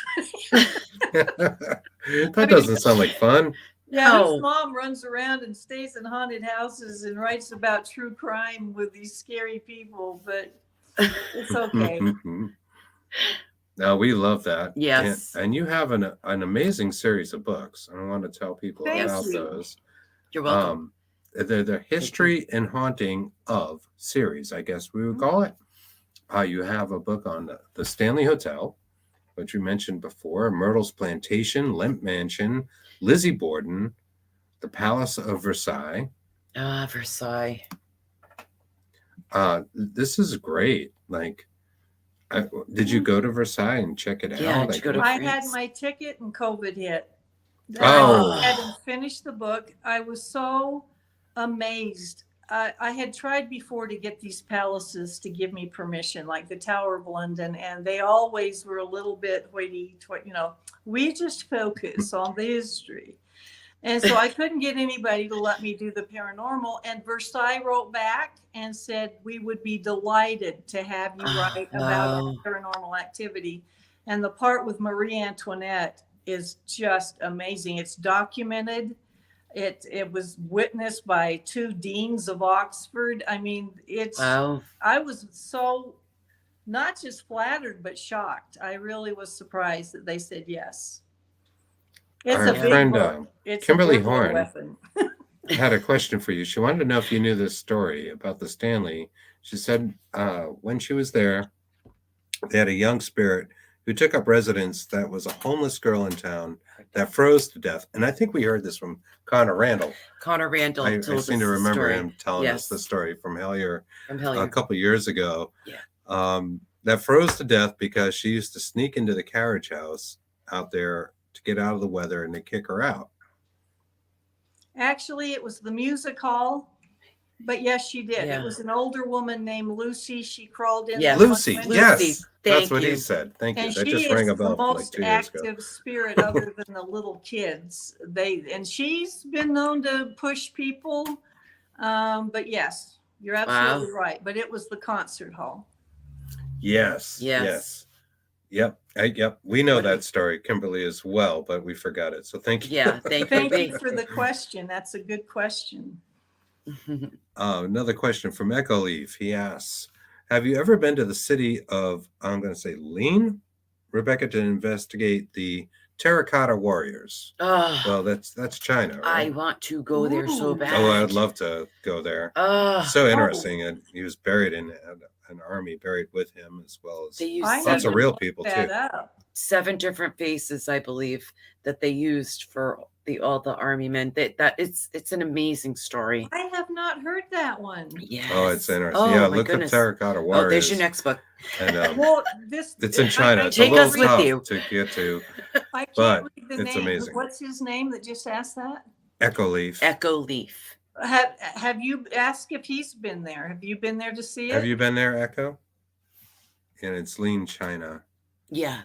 That doesn't sound like fun. Yeah, his mom runs around and stays in haunted houses and writes about true crime with these scary people, but it's okay. No, we love that. Yes. And you have an amazing series of books. I want to tell people about those. You're welcome. The History and Haunting of series, I guess we would call it. You have a book on the Stanley Hotel, which we mentioned before, Myrtles Plantation, Lemp Mansion, Lizzie Borden, the Palace of Versailles. Versailles. This is great. Like, did you go to Versailles and check it Yeah, out? did you go to I had France? my ticket and COVID hit. Oh. I hadn't finished the book. I was so amazed. I had tried before to get these palaces to give me permission, like the Tower of London, and they always were a little bit hoity, we just focus on the history. And so I couldn't get anybody to let me do the paranormal. And Versailles wrote back and said, we would be delighted to have you write about our paranormal activity. And the part with Marie Antoinette is just amazing. It's documented. It was witnessed by 2 deans of Oxford. I mean, I was so not just flattered, but shocked. I really was surprised that they said yes. It's Our a big friend, book. It's Kimberly a Horn weapon. had a question for you. She wanted to know if you knew this story about the Stanley. She said when she was there, they had a young spirit who took up residence that was a homeless girl in town that froze to death. And I think we heard this from Connor Randall. Connor Randall I told seem us to the remember story. him telling us the story from Hellier, From Hellier. a couple years ago. Yeah. That froze to death because she used to sneak into the carriage house out there to get out of the weather, and they kick her out. Actually, it was the music hall, but yes, she did. Yeah. It was an older woman named Lucy. She crawled in. Yes. Lucy, window. yes, that's Thank what you. he said. Thank you. And That she just rang is a bell the like most 2 years ago. active spirit other than the little kids. And she's been known to push people. But yes, you're absolutely right. But it was the concert hall. Yes. Yep. Yep. We know that story, Kimberly, as well, but we forgot it. So thank you. Yeah, thank you for the question. That's a good question. Another question from Echo Leaf. He asks, have you ever been to the city of, I'm going to say Lean, Rebecca, to investigate the Terracotta Warriors? Well, that's China, right? I want to go there so bad. Oh, I'd love to go there. So interesting. And he was buried in an army buried with him, as well as lots of real people too. 7 different faces, I believe, that they used for all the army men. That it's an amazing story. I have not heard that one. Yes. Oh, it's interesting. Yeah, look up Terracotta Warriors. Oh, there's your next book. And it's in I China. It's a little tough to get to, but it's amazing. What's his name that just asked that? Echo Leaf. Echo Leaf. Have you asked if he's been there? Have you been there to see it? Have you been there, Echo? And it's Lean, China. Yeah.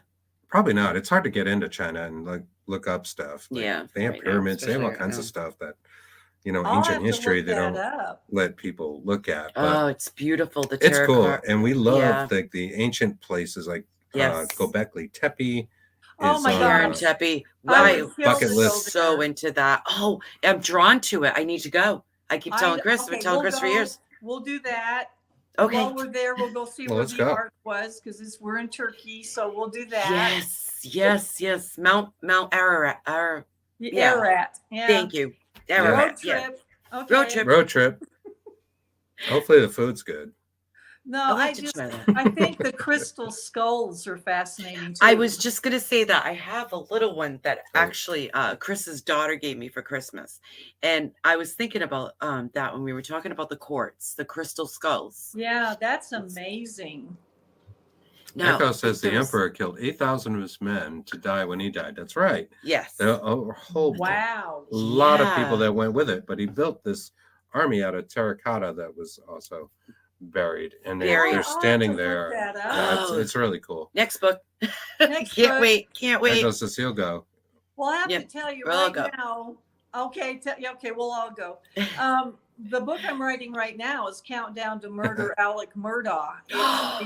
Probably not. It's hard to get into China and look up stuff. Yeah. They have pyramids. They have all kinds of stuff that, ancient history they don't let people look at. But it's beautiful. It's cool. And we love the ancient places like Göbekli Tepe. Oh my God. Tepe. Wow. Bucket list. So into that. Oh, I'm drawn to it. I need to go. I keep telling Chris. I've been telling Chris for years. We'll do that. Okay. While we're there, we'll go see where the ark was, because we're in Turkey, so we'll do that. Yes. Mount Ararat. Ararat. Yeah. Thank you. Ararat. Road trip. Yeah. Okay. Road trip. Hopefully the food's good. No, I think the crystal skulls are fascinating too. I was just going to say that I have a little one that actually Chris's daughter gave me for Christmas. And I was thinking about that when we were talking about the quartz, the crystal skulls. Yeah, that's amazing. Now, Echo says the emperor killed 8,000 of his men to die when he died. That's right. Yes. There are a whole lot of people that went with it, but he built this army out of terracotta that was also buried, and they're standing there. It's really cool. Next book. Can't wait. Echo says he'll go. Well, I have to tell you now. Okay, we'll all go. The book I'm writing right now is Countdown to Murder, Alec Murdaugh. It's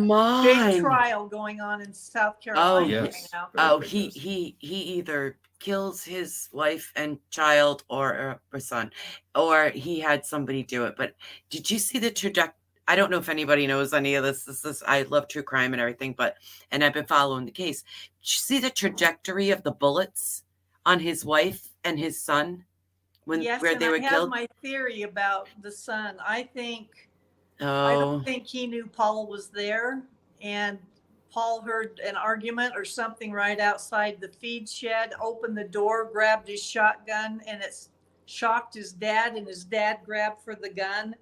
the big trial going on in South Carolina right now. He either kills his wife and child or son, or he had somebody do it. But did you see the trajectory? I don't know if anybody knows any of this. I love true crime and everything, and I've been following the case. Did you see the trajectory of the bullets on his wife and his son where they were killed? I have my theory about the son. I don't think he knew Paul was there, and Paul heard an argument or something right outside the feed shed, opened the door, grabbed his shotgun, and it's shocked his dad, and his dad grabbed for the gun.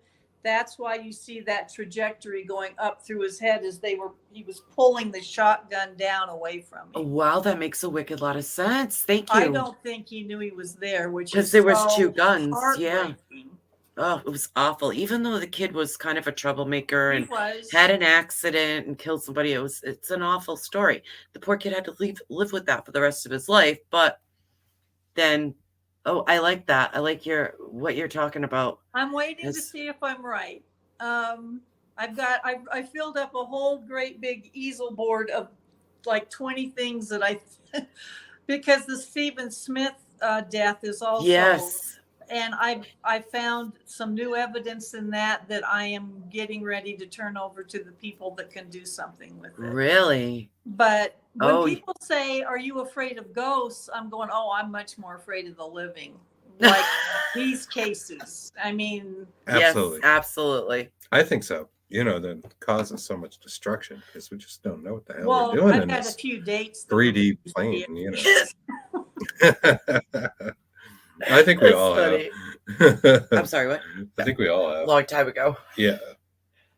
That's why you see that trajectory going up through his head as he was pulling the shotgun down away from Oh, him. wow, that makes a wicked lot of sense. Thank I you. don't think he knew he was there, which Because is there was so two guns. Yeah. heartbreaking. Oh, it was awful. Even though the kid was kind of a troublemaker He and was. had an accident and killed somebody, it's an awful story. The poor kid had to live with that for the rest of his life. But then, oh, I like that. I like what you're talking about. I'm waiting to see if I'm right. I filled up a whole great big easel board of like 20 things that because the Stephen Smith death is also, yes, and I found some new evidence in that I am getting ready to turn over to the people that can do something with it. really. But when people say, "Are you afraid of ghosts?" I'm going, "Oh, I'm much more afraid of the living." Like these cases. I mean, Absolutely. Yes, absolutely. I think so. That causes so much destruction because we just don't know what the hell well, we're doing I've in had a this few dates. 3D plane. I think we That's all funny. have. I'm sorry, what? I think we all have. Long time ago. Yeah.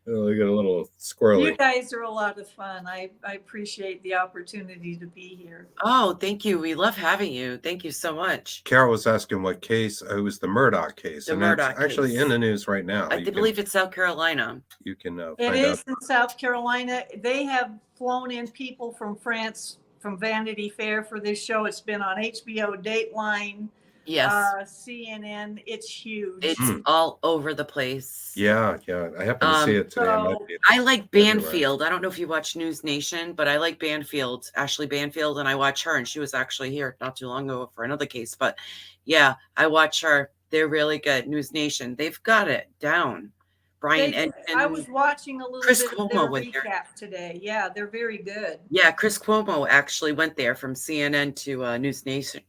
We got a little squirrely. You guys are a lot of fun. I appreciate the opportunity to be here. Oh, thank you. We love having you. Thank you so much. Carol was asking what case. It was the Murdoch case. The and Murdoch that's actually case. in the news right now. I believe it's South Carolina. You can It find is out. in South Carolina. They have flown in people from France, from Vanity Fair for this show. It's been on HBO, Dateline, Yes. CNN. It's huge. It's all over the place. Yeah. I happened to see it today. I like Banfield. I don't know if you watch News Nation, but I like Banfield, Ashley Banfield, and I watch her, and she was actually here not too long ago for another case. But yeah, I watch her. They're really good. News Nation. They've got it down. Brian and I was watching a little Chris bit of their recap today. Yeah, they're very good. Yeah, Chris Cuomo actually went there from CNN to News Nation.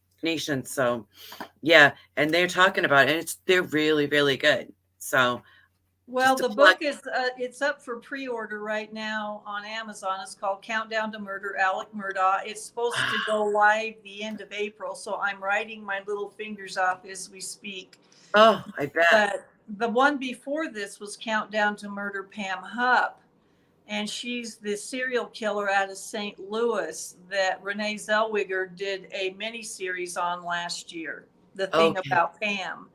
So yeah, and they're talking about it, and they're really, really good. So well, the book is it's up for pre-order right now on Amazon. It's called Countdown to Murder, Alec Murdaugh. It's supposed to go live the end of April, so I'm writing my little fingers off as we speak. Oh, I bet. But the one before this was Countdown to Murder, Pam Hupp, and she's the serial killer out of St. Louis that Renee Zellweger did a miniseries on last year, The Thing About Pam.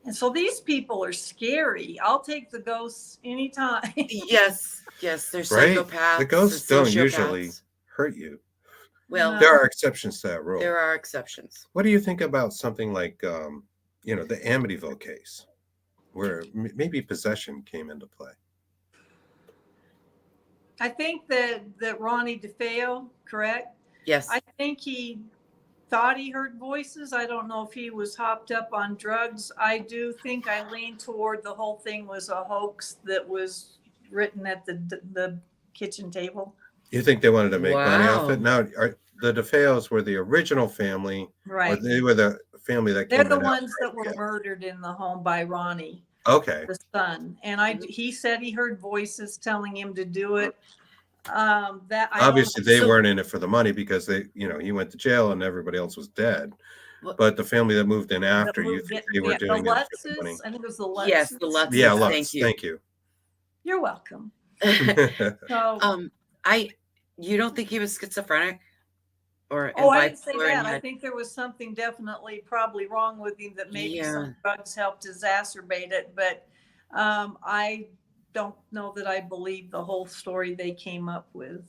And so these people are scary. I'll take the ghosts anytime. Yes, they're right? psychopaths. The ghosts don't usually hurt you. Well, there are exceptions to that rule. There are exceptions. What do you think about something like, the Amityville case, where maybe possession came into play? I think that Ronnie DeFeo, correct? Yes. I think he thought he heard voices. I don't know if he was hopped up on drugs. I do think I lean toward the whole thing was a hoax that was written at the kitchen table. You think they wanted to make money off it? Now, the DeFeos were the original family, right? Or they were the family that they're the ones that were murdered in the home by Ronnie. Okay. The son. And he said he heard voices telling him to do it. That obviously they weren't in it for the money because he went to jail and everybody else was dead. But the family that moved in after, you think they were doing it for the money? I think it was the Lutzes. Yes, the Lutzes. Yeah, Lutz. Thank you. You're welcome. So, you don't think he was schizophrenic? I didn't say that. I think there was something definitely probably wrong with him that maybe some drugs helped exacerbate it. But I don't know that I believe the whole story they came up with.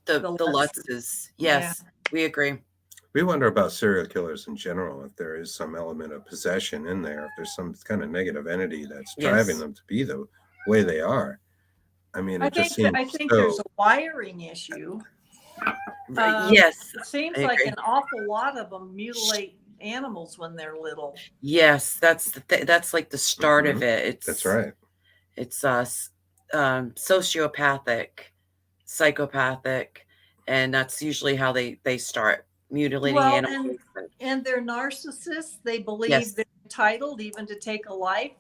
The Lutzes. Yes, we agree. We wonder about serial killers in general, if there is some element of possession in there, if there's some kind of negative entity that's driving them to be the way they are. I mean, I think there's a wiring issue. Yes. It seems like an awful lot of them mutilate animals when they're little. Yes, that's like the start of it. That's right. It's sociopathic, psychopathic, and that's usually how they start mutilating animals. And they're narcissists. They believe they're entitled even to take a life.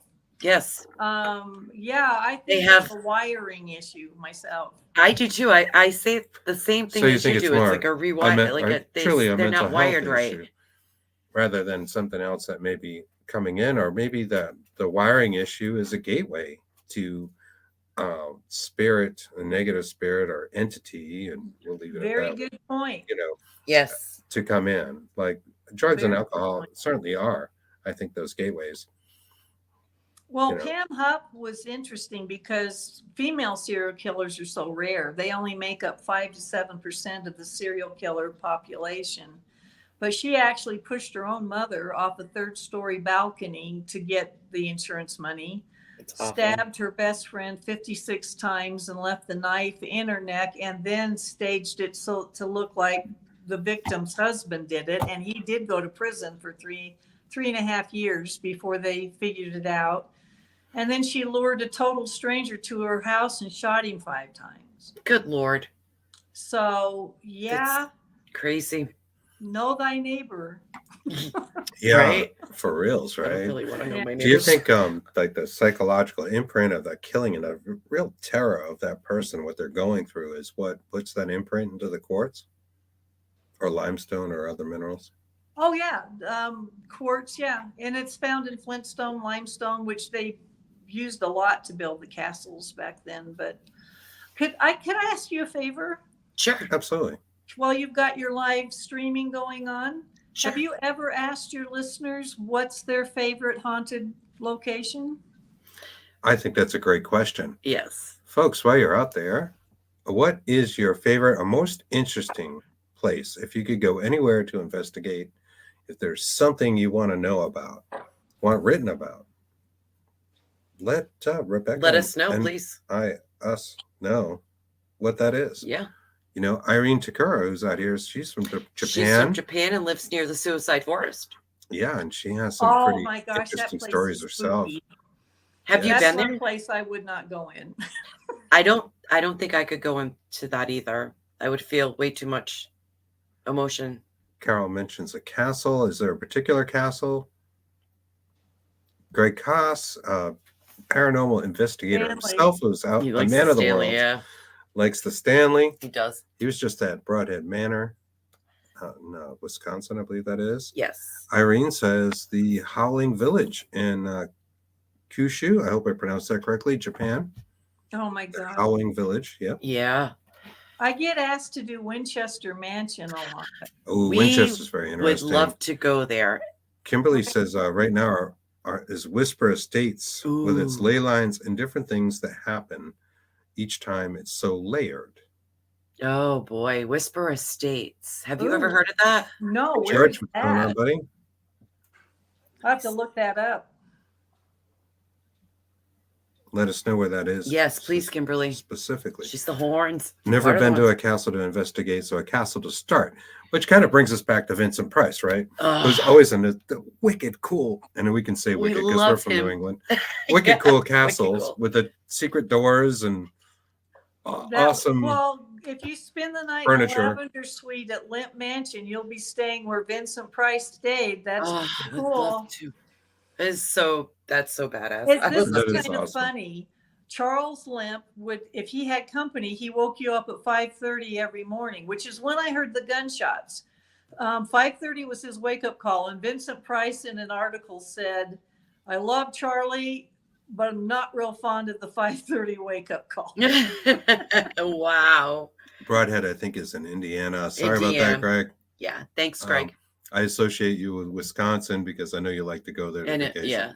Yes. Yeah, I They think have- it's a wiring issue myself. I do too. I say the same thing So you as think you it's do. more It's like a rewire, truly a they're mental not wired health right. issue, rather than something else that may be coming in, or maybe the wiring issue is a gateway to spirit, a negative spirit or entity, and we'll leave it Very at that. good point. Yes. To come in, like drugs and Very alcohol good point. certainly are. I think those gateways. Well, Pam Hupp was interesting because female serial killers are so rare. They only make up 5 to 7% of the serial killer population. But she actually pushed her own mother off a 3rd-story balcony to get the insurance money. Stabbed her best friend 56 times and left the knife in her neck, and then staged it so to look like the victim's husband did it. And he did go to prison for three and a half years before they figured it out. And then she lured a total stranger to her house and shot him 5 times. Good Lord. So, yeah. That's crazy. Know thy neighbor. Yeah, right? For reals, I don't right? really want to know my neighbors. Do you think like the psychological imprint of the killing and the real terror of that person, what they're going through, is what puts that imprint into the quartz or limestone or other minerals? Oh yeah, quartz, yeah, and it's found in Flintstone, limestone, which they used a lot to build the castles back then. But could I ask you a favor? Sure. Absolutely. While you've got your live streaming going on, Sure. have you ever asked your listeners what's their favorite haunted location? I think that's a great question. Yes. Folks, while you're out there, what is your favorite or most interesting place? If you could go anywhere to investigate, if there's something you want to know about, want written about, let Rebecca Let us know, and please. us know what that is. Yeah. Irene Takura, who's out here, she's from Japan. She's from Japan and lives near the suicide forest. Yeah, and she has some pretty interesting stories herself. Have you That's been one there? place I would not go in. I don't think I could go into that either. I would feel way too much emotion. Carol mentions a castle. Is there a particular castle? Greg Koss, paranormal investigator himself, who's out, a man of the Stanley, world. yeah. Likes the Stanley. He does. He was just at Broadhead Manor, in Wisconsin, I believe that is. Yes. Irene says the Howling Village in Kyushu. I hope I pronounced that correctly. Japan. Oh my The God. Howling Village. Yep. Yeah. I get asked to do Winchester Mansion a lot. Oh, Winchester's very interesting. Would love to go there. Kimberly says right now is Whisper Estates with its ley lines and different things that happen each time. It's so layered. Oh boy, Whisper Estates. Have you Ooh. ever heard of that? No, where George, is what's going on, that? buddy? I have to look that up. Let us know where that is. Yes, please, Kimberly. Specifically. She's the horns. Never been to a castle to investigate, so a castle to start, which kind of brings us back to Vincent Price, right? Who's always in the wicked cool, and we can say wicked because we're from New England. Wicked cool castles with the secret doors and awesome. Well, if you spend the night furniture. in the Lavender Suite at Lemp Mansion, you'll be staying where Vincent Price stayed. That's cool. That's so badass. This is kind of funny. Charles Lemp would, if he had company, he woke you up at 5:30 every morning, which is when I heard the gunshots. 5:30 was his wake up call. And Vincent Price in an article said, I love Charlie, but I'm not real fond of the 5:30 wake up call. Wow. Broadhead, I think, is in Indiana. Sorry about that, Greg. Yeah. Thanks, Greg. I associate you with Wisconsin because I know you like to go there. Yeah.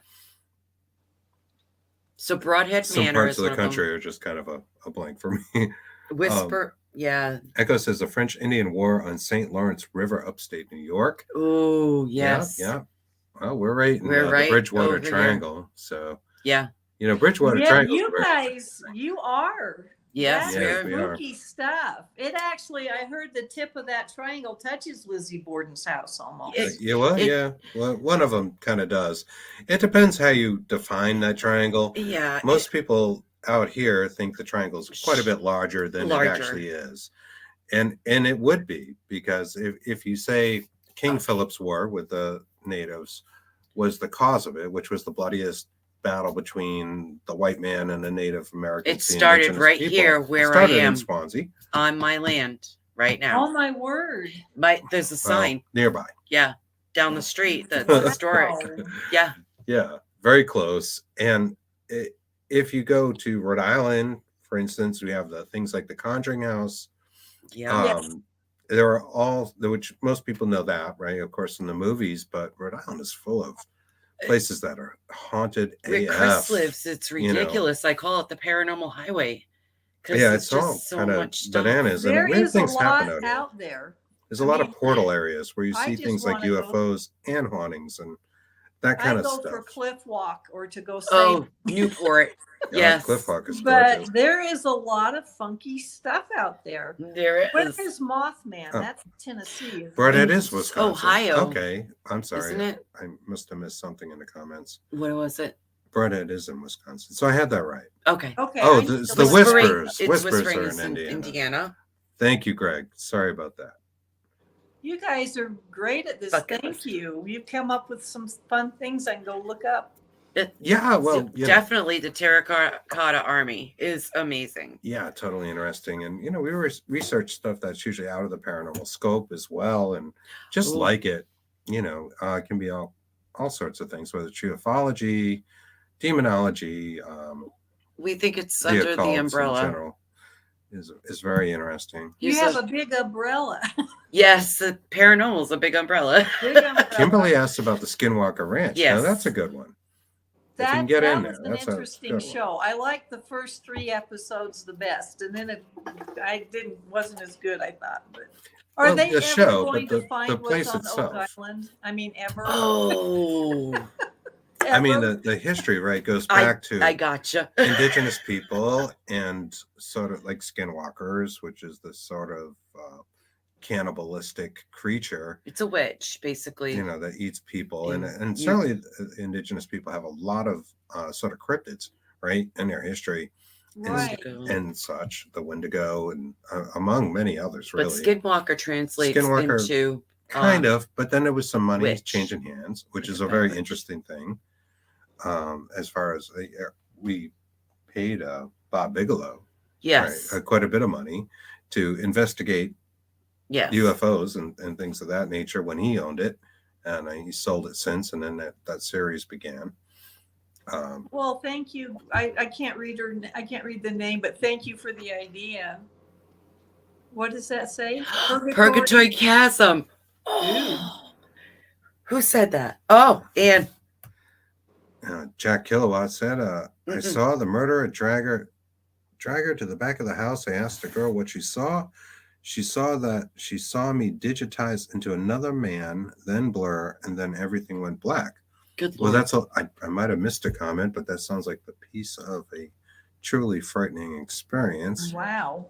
So Broadhead Some Manor parts is of the country are just kind of a blank for me. Whisper, yeah. Echo says the French-Indian War on St. Lawrence River, upstate New York. Oh, yes. Yeah. Well, we're right in the Bridgewater Triangle. So yeah, Bridgewater Triangle. You guys, you are. Yes, that's spooky stuff. It actually, I heard the tip of that triangle touches Lizzie Borden's house almost. Well, one of them kind of does. It depends how you define that triangle. Yeah. Most people out here think the triangle is quite a bit larger than it actually is. And it would be, because if you say King Philip's War with the natives was the cause of it, which was the bloodiest battle between the white man and the Native Americans. It started right here where I am. In Swansea. On my land right now. Oh my word. There's a sign. Nearby. Yeah. Down the street. That's historic. Yeah. Yeah. Very close. And if you go to Rhode Island, for instance, we have the things like the Conjuring House. Yeah. Yes. There are all, which most people know that, right? Of course, in the movies, but Rhode Island is full of places that are haunted Where AF. Chris lives, it's ridiculous. I call it the paranormal highway. Yeah, it's all kind of bananas. There and weird is a things happen lot out there. There's a lot of portal areas where you I see just things like wanna UFOs and hauntings and that kind I of go stuff. for cliff walk or to go Oh, Newport. Yes. Cliff Walk is gorgeous. But there is a lot of funky stuff out there. There What is. is Mothman? Oh. That's Tennessee. But it is Wisconsin. Ohio. Okay. I'm sorry. Isn't it? I must have missed something in the comments. What was it? Breadhead is in Wisconsin. So I had that right. Okay. Okay. Oh, I it's need to the look- Whispers. It's Whispers are is in Indiana. Indiana. Thank you, Greg. Sorry about that. You guys are great at this. Bucket Thank list. you. You've come up with some fun things I can go look up. Yeah, well, Definitely the Terracotta Army is amazing. Yeah, totally interesting. And, we research stuff that's usually out of the paranormal scope as well. And just Ooh. like it, it can be all sorts of things, whether it's ufology, demonology, We think it's under the occults umbrella. in general is very interesting. You have a big umbrella. Yes, the paranormal is a big umbrella. Big umbrella. Kimberly asked about the Skinwalker Ranch. Yes. Now, that's a good one. If you That, can get that in was there, an that's a interesting good one. show. I liked the first 3 episodes the best, and then wasn't as good, I thought. But are Well, they the ever show, going but to find the what's place on itself. Oak Island? I mean, ever? Oh, I mean, Ever? the history, right, goes back to I gotcha. indigenous people and sort of like skinwalkers, which is this sort of cannibalistic creature, It's a witch, basically. that eats people. And You- certainly indigenous people have a lot of sort of cryptids, right, in their history Right. and such, the Wendigo and among many others, But really. Skinwalker translates Skinwalker, into Kind of, but then there was some money witch. changing hands, which Like is a a very beverage. interesting thing. As far as we paid Bob Bigelow yes, quite a bit of money to investigate yes. UFOs and things of that nature when he owned it, and he sold it since, and then that series began. Well, thank you. I can't read I can't read the name, but thank you for the idea. What does that say? Purgatory Chasm. Oh, who said that? Oh, and Jack Kilowatt said, I Mm-mm. saw the murderer drag her to the back of the house. I asked the girl what she saw. She saw me digitize into another man, then blur, and then everything went black. good Well, Lord. I might have missed a comment, but that sounds like the piece of a truly frightening experience. Wow.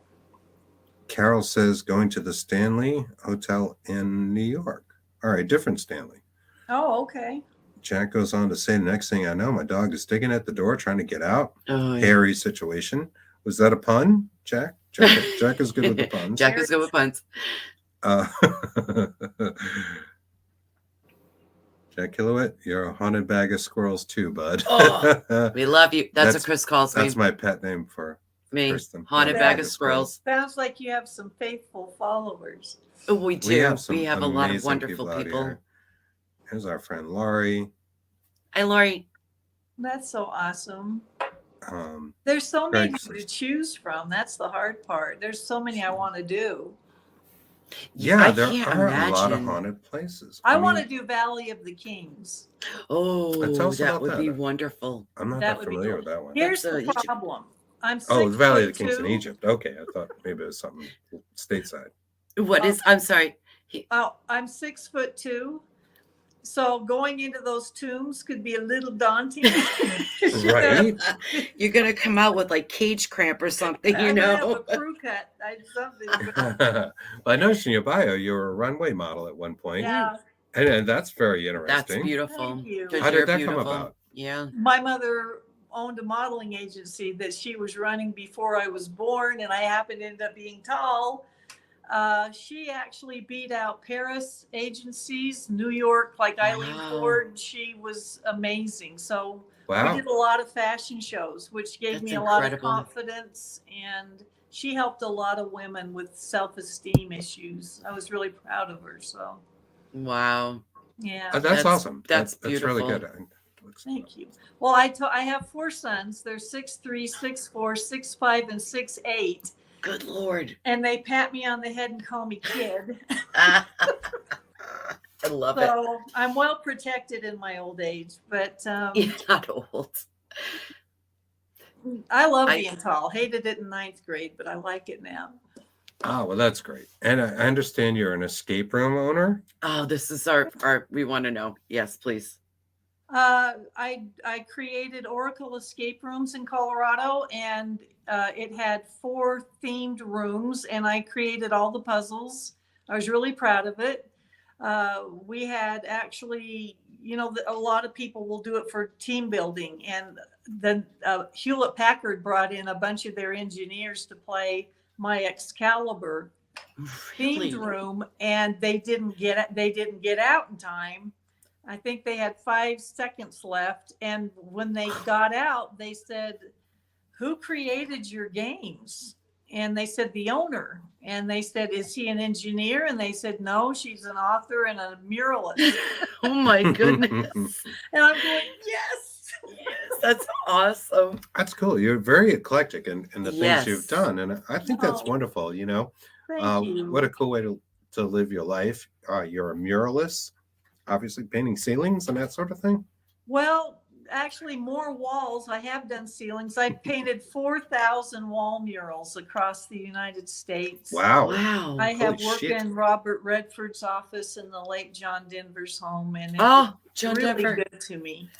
Carol says going to the Stanley Hotel in New York. All right, different Stanley. Oh, okay. Jack goes on to say, the next thing I know, my dog is digging at the door trying to get out. Oh, yeah. Hairy situation. Was that a pun, Jack? Jack is good with the puns. Jack is good with puns. Jack Kilowit, you're a haunted bag of squirrels too, bud. Oh, we love you. That's what Chris calls me. That's my pet name for Me, Kristen. haunted bag of squirrels. Sounds like you have some faithful followers. Oh, we do. We have a lot of amazing wonderful out people. here. Here's our friend Laurie. Hi, Lori. That's so awesome. Um, There's so many Greg to says- choose from. That's the hard part. There's so many I want to do. yeah, I there can't are a lot of imagine. haunted places. I want mean, to do Valley of the Kings. Oh, Tell us that about would that. be wonderful. I'm not That that would be familiar cool. with that one. Here's That's, the Egypt. problem. I'm Oh, the Valley of the 6'2". Kings in Egypt. Okay, I thought maybe it was something stateside. What is? I'm sorry. Oh, I'm 6'2". So going into those tombs could be a little daunting. Right? You're gonna come out with like cage cramp or something, you I'm gonna have know. a crew cut. Something. Well, I noticed in your bio you were a runway model at one point. Yeah. And that's very interesting. That's beautiful. Thank you. 'Cause How did you're that come beautiful. about? Yeah. My mother owned a modeling agency that she was running before I was born, and I happened to end up being tall. She actually beat out Paris agencies, New York, like Eileen Wow. Ford. She was amazing. So Wow. We did a lot of fashion shows, which gave me a lot of confidence, and she helped a lot of women with self-esteem issues. I was really proud of her. So, wow. Yeah. That's awesome. That's That's really beautiful. good. Thank you. Well, I have 4 sons. They're 6'3", 6'4", 6'5", and 6'8". Good Lord. And they pat me on the head and call me kid. I love it. So I'm well protected in my old age, but You're not old. I love being tall. Hated it in 9th grade, but I like it now. Oh, well, that's great. And I understand you're an escape room owner. Oh, this is our we want to know. Yes, please. I created Oracle Escape Rooms in Colorado, and it had 4 themed rooms, and I created all the puzzles. I was really proud of it. We had actually, a lot of people will do it for team building, and then Hewlett Packard brought in a bunch of their engineers to play my Excalibur themed room, and they didn't get out in time. I think they had 5 seconds left, and when they got out, they said, "Who created your games?" And they said, "The owner." And they said, "Is he an engineer?" And they said, "No, she's an author and a muralist." Oh my goodness. And I'm going, yes. Yes, that's awesome. That's cool. You're very eclectic in the things you've done. And I think that's wonderful, Thank you. What a cool way to live your life. You're a muralist, obviously painting ceilings and that sort of thing. Well, actually more walls. I have done ceilings. I painted 4,000 wall murals across the United States. Wow. I have worked in Robert Redford's office in the late John Denver's home, and John really Denver. good to me.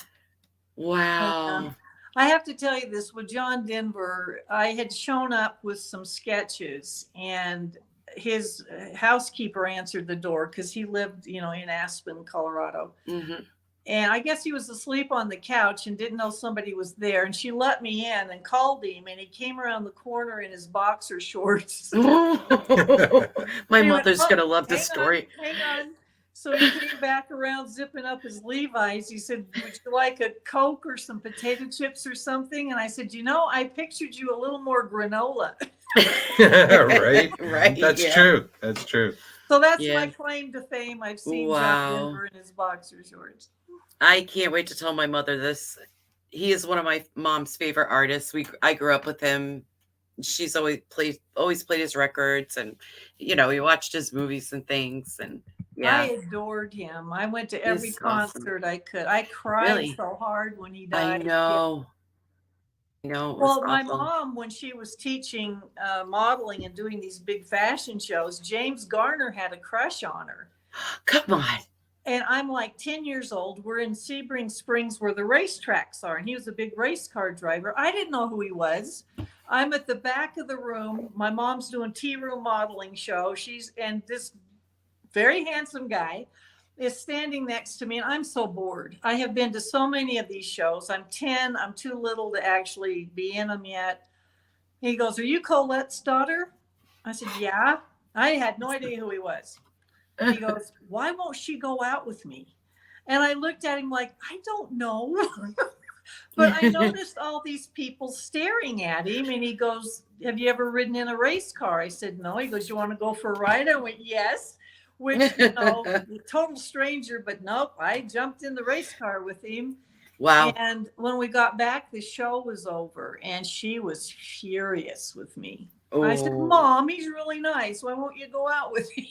Wow. I have to tell you this, with John Denver, I had shown up with some sketches, and his housekeeper answered the door because he lived, in Aspen, Colorado. Mm-hmm. And I guess he was asleep on the couch and didn't know somebody was there. And she let me in and called him, and he came around the corner in his boxer shorts. My mother's going to love this story. Hang on. So he came back around zipping up his Levi's. He said, "Would you like a Coke or some potato chips or something?" And I said, I pictured you a little more granola. Right. That's true. That's true. So that's my claim to fame. I've seen John Denver in his boxer shorts. I can't wait to tell my mother this. He is one of my mom's favorite artists. I grew up with him. She's always played his records, and we watched his movies and things, and I adored him. I went to every concert I could. I cried so hard when he died. I know. Well, my mom, when she was teaching modeling and doing these big fashion shows, James Garner had a crush on her. Come on. And I'm like 10 years old. We're in Sebring Springs where the racetracks are. And he was a big race car driver. I didn't know who he was. I'm at the back of the room. My mom's doing tea room modeling show. And this very handsome guy is standing next to me. And I'm so bored. I have been to so many of these shows. I'm 10. I'm too little to actually be in them yet. He goes, "Are you Colette's daughter?" I said, "Yeah." I had no idea who he was. He goes, "Why won't she go out with me?" And I looked at him like, I don't know. But I noticed all these people staring at him, and he goes, "Have you ever ridden in a race car?" I said, "No." He goes, "You want to go for a ride?" I went, "Yes." Which, total stranger, but nope. I jumped in the race car with him. Wow. And when we got back, the show was over, and she was furious with me. Oh. I said, "Mom, he's really nice. Why won't you go out with him?"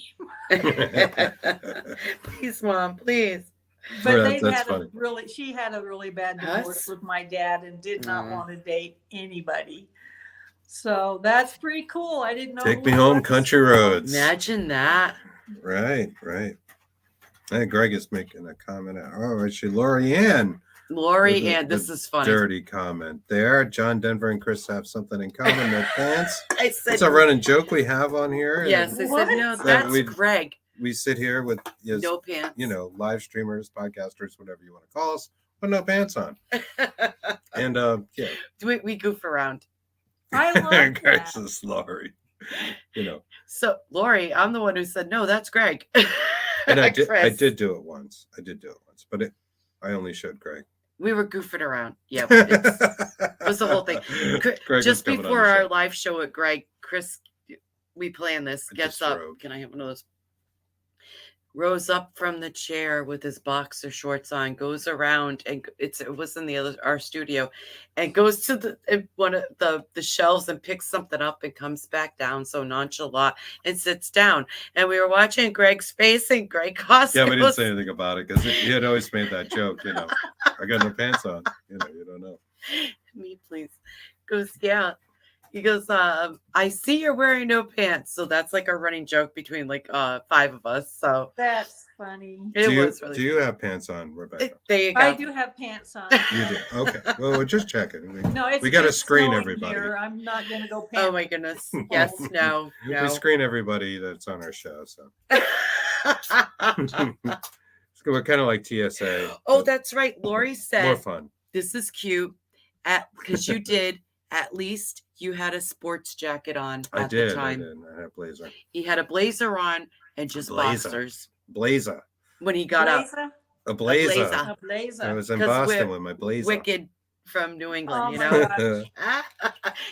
Please, Mom, please. But she had a really bad divorce with my dad and did not want to date anybody. So that's pretty cool. I didn't know. Take me home, country roads. Imagine that. Right. Hey, Greg is making a comment. Oh, is she Lori Ann? Lori Ann, this is funny. Dirty comment there. John Denver and Chris have something in common. No pants. I said it's a running joke we have on here. Yes, I said no. That's Greg. We sit here with no pants. Live streamers, podcasters, whatever you want to call us, but no pants on. And we goof around. I love that. This Lori. So Lori, I'm the one who said no. That's Greg. And I did do it once. But I only showed Greg. We were goofing around. Yeah, it was the whole thing. Just before our live show at Chris, we planned this. Gets up. Can I have one of those? Rose up from the chair with his boxer shorts on, goes around, and it was in our studio, and goes to one of the shelves and picks something up and comes back down so nonchalant and sits down. And we were watching Greg's face, and Greg Costco. Yeah, we didn't say anything about it because he had always made that joke. I got no pants on. You don't know. Me, please. Goes, yeah. He goes, I see you're wearing no pants. So that's like a running joke between like 5 of us. So that's funny. Do you have pants on, Rebecca? There you go. I do have pants on. You do? Okay. Well, we're just checking. We got to screen everybody. Here. I'm not going to go pants. Oh my goodness. Yes, no. We screen everybody that's on our show. So we're kind of like TSA. Oh, that's right. Lori said, more fun. This is cute. Because you did. At least you had a sports jacket on at the time. I had a blazer. He had a blazer on and just boxers. Blazer. When he got up. A blazer. A blazer. I was in Boston with my blazer. Wicked from New England, Oh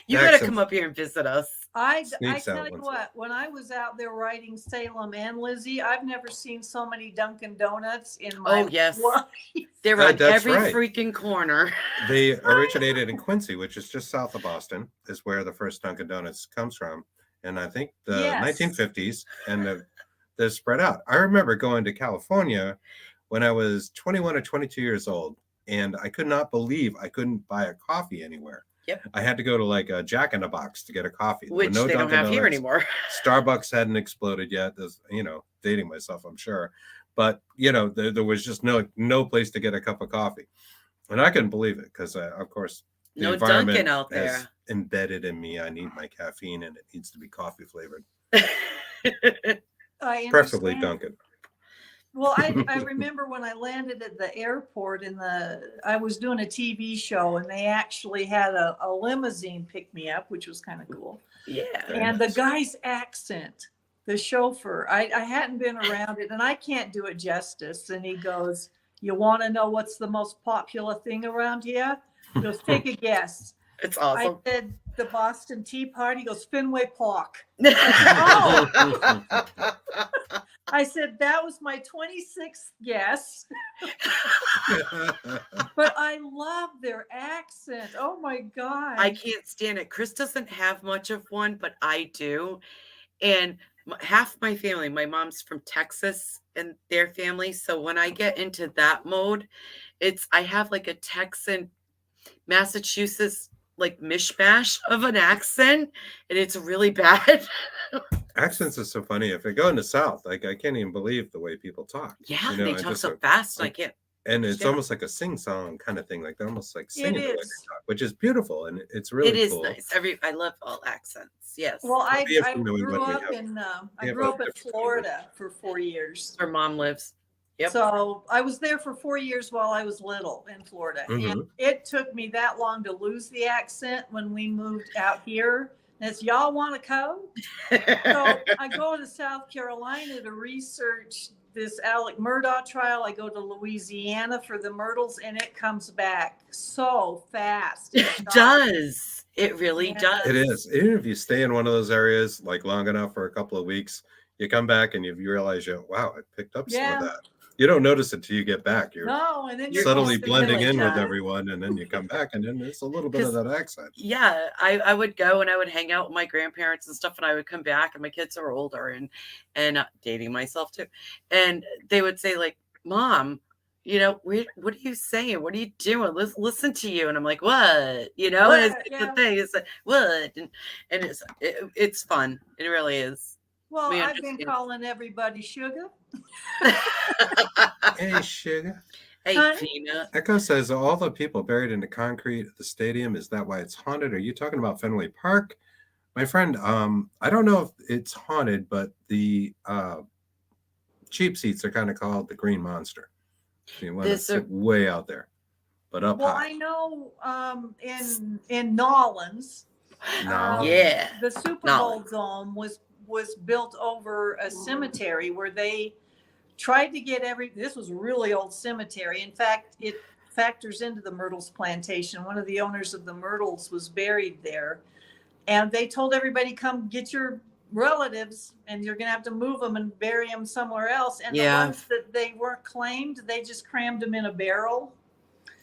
You got to come up here and visit us. I tell you what, when I was out there riding Salem and Lizzie, I've never seen so many Dunkin' Donuts in my life. They're on every freaking corner. They originated in Quincy, which is just south of Boston, is where the first Dunkin' Donuts comes from. And I think the 1950s, and they're spread out. I remember going to California when I was 21 or 22 years old, and I could not believe I couldn't buy a coffee anywhere. Yep. I had to go to like a Jack in the Box to get a coffee. Which they don't have here anymore. Starbucks hadn't exploded yet. There's, dating myself, I'm sure. But, there was just no place to get a cup of coffee. And I couldn't believe it because, of course, the environment Dunkin' out there has embedded in me. I need my caffeine and it needs to be coffee flavored. Preferably Dunkin'. Well, I remember when I landed at the airport I was doing a TV show and they actually had a limousine pick me up, which was kind of cool. Yeah. And the guy's accent, the chauffeur, I hadn't been around it and I can't do it justice. And he goes, "You want to know what's the most popular thing around here?" He goes, "Take a guess." It's awesome. I said, "The Boston Tea Party." He goes, "Fenway Park." I said, "That was my 26th guess." But I love their accent. Oh my God. I can't stand it. Chris doesn't have much of one, but I do. And half my family, my mom's from Texas and their family. So when I get into that mode, I have like a Texan, Massachusetts, like mishmash of an accent, and it's really bad. Accents are so funny. If I go in the South, like I can't even believe the way people talk. Yeah, they talk so fast. I can't. And it's almost like a sing-song kind of thing. Like they're almost like singing the way they talk, which is beautiful, and it's really cool. Nice. I love all accents. Yes. Well, I grew up in Florida for 4 years. Where Mom lives. Yep. So I was there for 4 years while I was little in Florida. Mm-hmm. And it took me that long to lose the accent when we moved out here. And it's, "Y'all want to come?" So I go to South Carolina to research this Alec Murdaugh trial. I go to Louisiana for the Myrtles, and it comes back so fast. It does. It really does. It is. Even if you stay in one of those areas like long enough for a couple of weeks, you come back and you realize, wow, I picked up some of that. You don't notice it till you get back. You're subtly blending in with everyone, and then you come back, and then it's a little bit of that accent. Yeah, I would go and I would hang out with my grandparents and stuff, and I would come back, and my kids are older and dating myself too, and they would say like, "Mom, what are you saying? What are you doing? Let's listen to you." And I'm like, "What?" It's the thing. It's like, "What?" And it's fun. It really is. Well, I've been calling everybody sugar. Hey, sugar. Hey, Tina. Echo says all the people buried in the concrete at the stadium. Is that why it's haunted? Are you talking about Fenway Park? My friend, I don't know if it's haunted, but the cheap seats are kind of called the Green Monster. You want to sit way out there, but up high. Well, I know in Nolans, the Super Bowl dome was built over a cemetery where they tried to get this was a really old cemetery. In fact, factors into the Myrtles plantation. One of the owners of the Myrtles was buried there, and they told everybody, come get your relatives, and you're going to have to move them and bury them somewhere else. And the ones that they weren't claimed, they just crammed them in a barrel.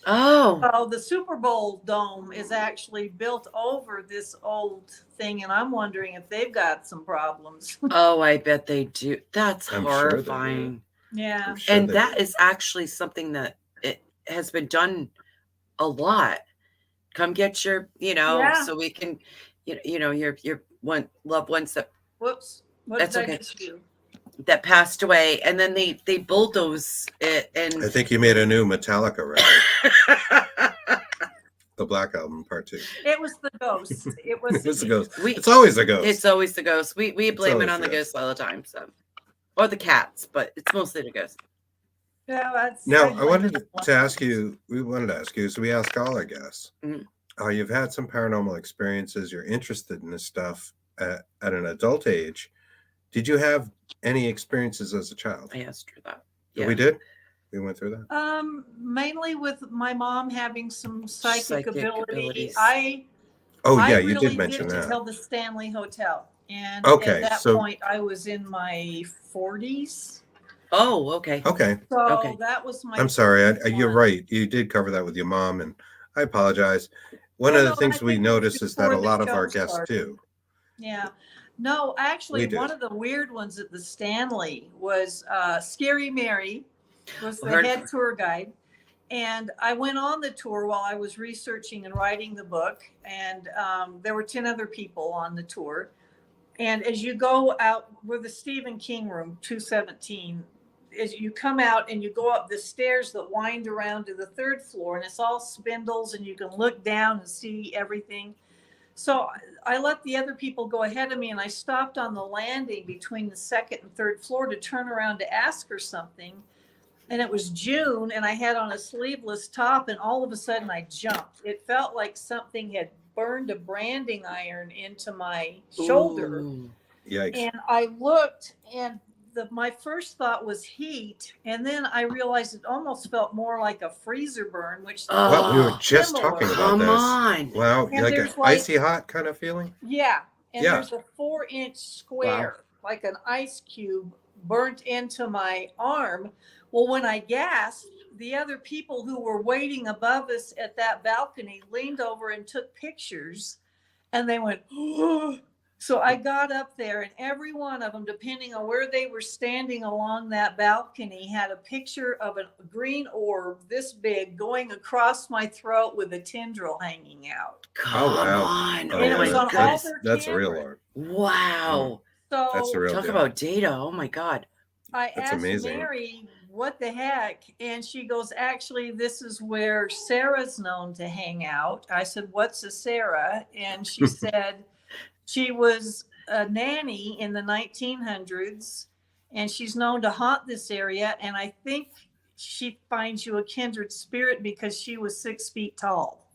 Oh. So the Super Bowl dome is actually built over this old thing, and I'm wondering if they've got some problems. Oh, I bet they do. That's I'm sure they do. horrifying. Yeah. I'm sure And they that do. is actually something that it has been done a lot. Come get your, Yeah. so we can, your one loved ones that Whoops. What That's did I okay. just do? that passed away, and then they bulldoze it and I think you made a new Metallica record, the Black Album Part 2. It was the ghost. It was, It's a ghost. we It's always a ghost. it's always the ghost. We blame it always on the the ghost. ghosts all the time, so or the cats, but it's mostly the ghost. yeah, that's. Now, I I wanted to ask you, so we ask all our guests, Mhm. You've had some paranormal experiences, you're interested in this stuff at an adult age. Did you have any experiences as a child? I asked her that. We did? We went through that? Mainly with my mom having some psychic ability. abilities. Oh, I yeah, really you did mention lived that. until the Stanley Hotel. And Okay, at that so- point, I was in my 40s. Oh, okay. Okay. So Okay. that was my. I'm sorry. first You're one. right. You did cover that with your mom, and I apologize. One Well, of no, the things I we think it was notice is that before a the lot of show our guests started. do. Yeah. No, actually, We did. one of the weird ones at the Stanley was Scary Mary was the Heard- head tour guide. And I went on the tour while I was researching and writing the book. And there were 10 other people on the tour. And as you go out, we're the Stephen King room, 217. As you come out and you go up the stairs that wind around to the third floor, and it's all spindles, and you can look down and see everything. So I let the other people go ahead of me, and I stopped on the landing between the second and third floor to turn around to ask her something. And it was June, and I had on a sleeveless top, and all of a sudden I jumped. It felt like something had burned a branding iron into my shoulder. Ooh. Yikes. And I looked, and my first thought was heat, and then I realized it almost felt more like a freezer burn, which Well, we were Oh, just similar. talking about Come this. on. Wow, And like an there's like- icy hot kind of feeling? yeah, and Yeah. there's a 4-inch square, like an ice cube, burnt into my arm. Well, when I gasped, the other people who were waiting above us at that balcony leaned over and took pictures, and they went, oh. So I got up there, and every one of them, depending on where they were standing along that balcony, had a picture of a green orb this big going across my throat with a tendril hanging out. Come wow. on. Oh, Oh, And it my was on all goodness. their That's a real cameras. art. Wow. So That's the real Talk deal. about data. Oh my God. I That's asked amazing. Mary, what the heck? And she goes, actually, this is where Sarah's known to hang out. I said, what's a Sarah? And she said she was a nanny in the 1900s, and she's known to haunt this area. And I think she finds you a kindred spirit because she was 6 feet tall,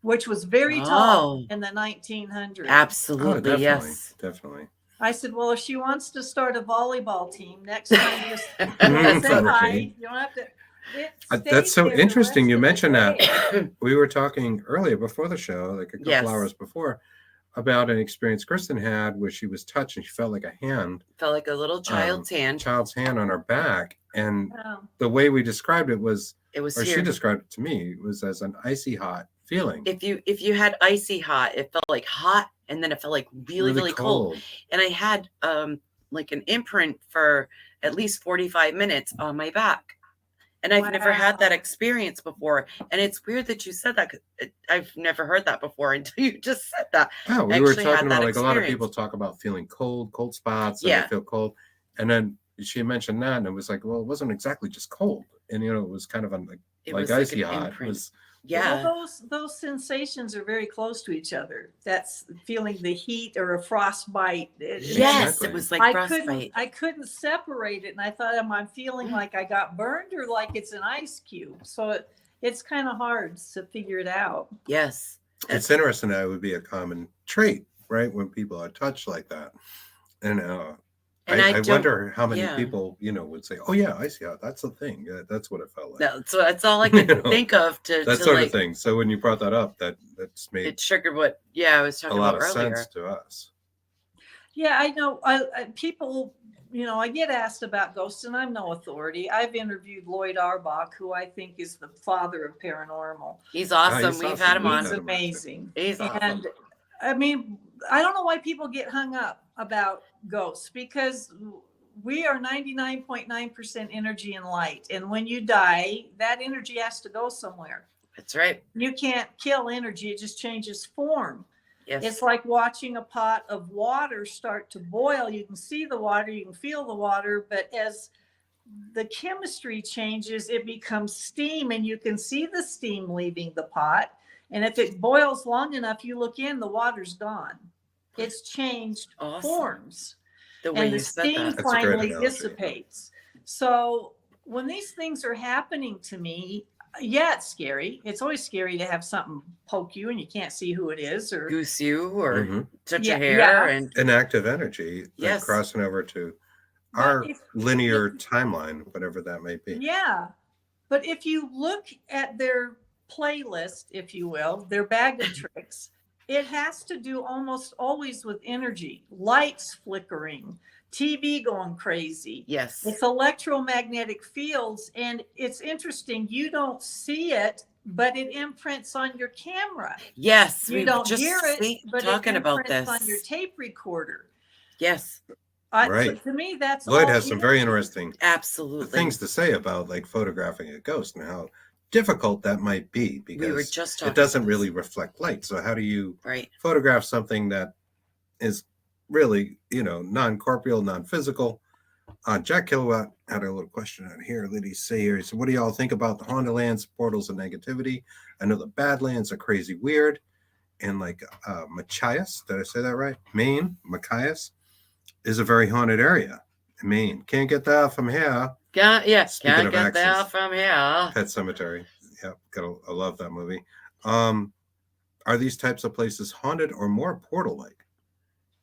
which was very tall in the 1900s. Absolutely. Oh, definitely. Yes. Definitely. I said, well, if she wants to start a volleyball team next time, just Mhm, say Summer hi. team. You don't have to. That's so interesting you mentioned that. that. We were talking earlier before the show, like a couple Yes. hours before, about an experience Kristen had where she was touched and she felt like a hand, Felt like a little child's hand. child's hand on her back. And Oh, the way we described it was, It was or she here. described it to me, was as an icy hot feeling. If you had icy hot, it felt like hot, and then it felt like really cold. And I had like an imprint for at least 45 minutes on my back. And I've never had that Wow. experience before. And it's weird that you said that. 'Cause I've never heard that before until you just said that. Yeah, we were actually had talking about that like a lot of experience. people talk about feeling cold spots, and Yeah. they feel cold. And then she mentioned that, and it was like, well, it wasn't exactly just cold. And, it was kind of like It like was icy like an hot. It imprint. was, Yeah. Well, those sensations are very close to each other. That's feeling the heat or a frostbite. Yes, Exactly. it was like I frostbite. couldn't separate it, and I thought, am I feeling like I got burned or like it's an ice cube? So it's kind of hard to figure it out. Yes. it's interesting that it would be a common trait, right? When people are touched like that. And And I don't, wonder how many yeah. people, would say, "Oh yeah, I see how that's the thing. Yeah, that's what it felt like." That's all I could think of that sort of thing. So when you brought that up, that's made it triggered what I was a talking lot about of earlier. sense to us. Yeah, I know. People, I get asked about ghosts, and I'm no authority. I've interviewed Lloyd Arbach, who I think is the father of paranormal. He's awesome. he's We've awesome. had him on. He's amazing. He's awesome. And I mean, I don't know why people get hung up about ghosts, because we are 99.9% energy and light. And when you die, that energy has to go somewhere. That's right. You can't kill energy. It just changes form. Yes. It's like watching a pot of water start to boil. You can see the water, you can feel the water, but as the chemistry changes, it becomes steam, and you can see the steam leaving the pot. And if it boils long enough, you look in, the water's gone. It's changed forms. The way and you the said steam that. finally dissipates. So when these things are happening to me, yeah, it's scary. It's always scary to have something poke you and you can't see who it is, or goose you, or touch your hair, and an active energy crossing over to our linear timeline, whatever that may be. Yeah. But if you look at their playlist, if you will, their bag of tricks, it has to do almost always with energy, lights flickering, TV going crazy. Yes. It's electromagnetic fields. And it's interesting. You don't see it, but it imprints on your camera. Yes. You don't hear it, but it imprints on your tape recorder. Yes. Right. So to me, that's Lloyd has some very interesting things to say about like photographing a ghost and how difficult that might be, because it doesn't really reflect light. So how do you photograph something that is really, non-corporeal, non-physical? Jack Kilowatt had a little question out here. Liddy say here, he said, what do y'all think about the haunted lands, portals, and negativity? I know the Badlands are crazy weird. And like Machias, did I say that right? Maine, Machias is a very haunted area in Maine. Can't get that from here. Can't get that from here. Pet Cemetery. Yeah, I love that movie. Are these types of places haunted or more portal-like?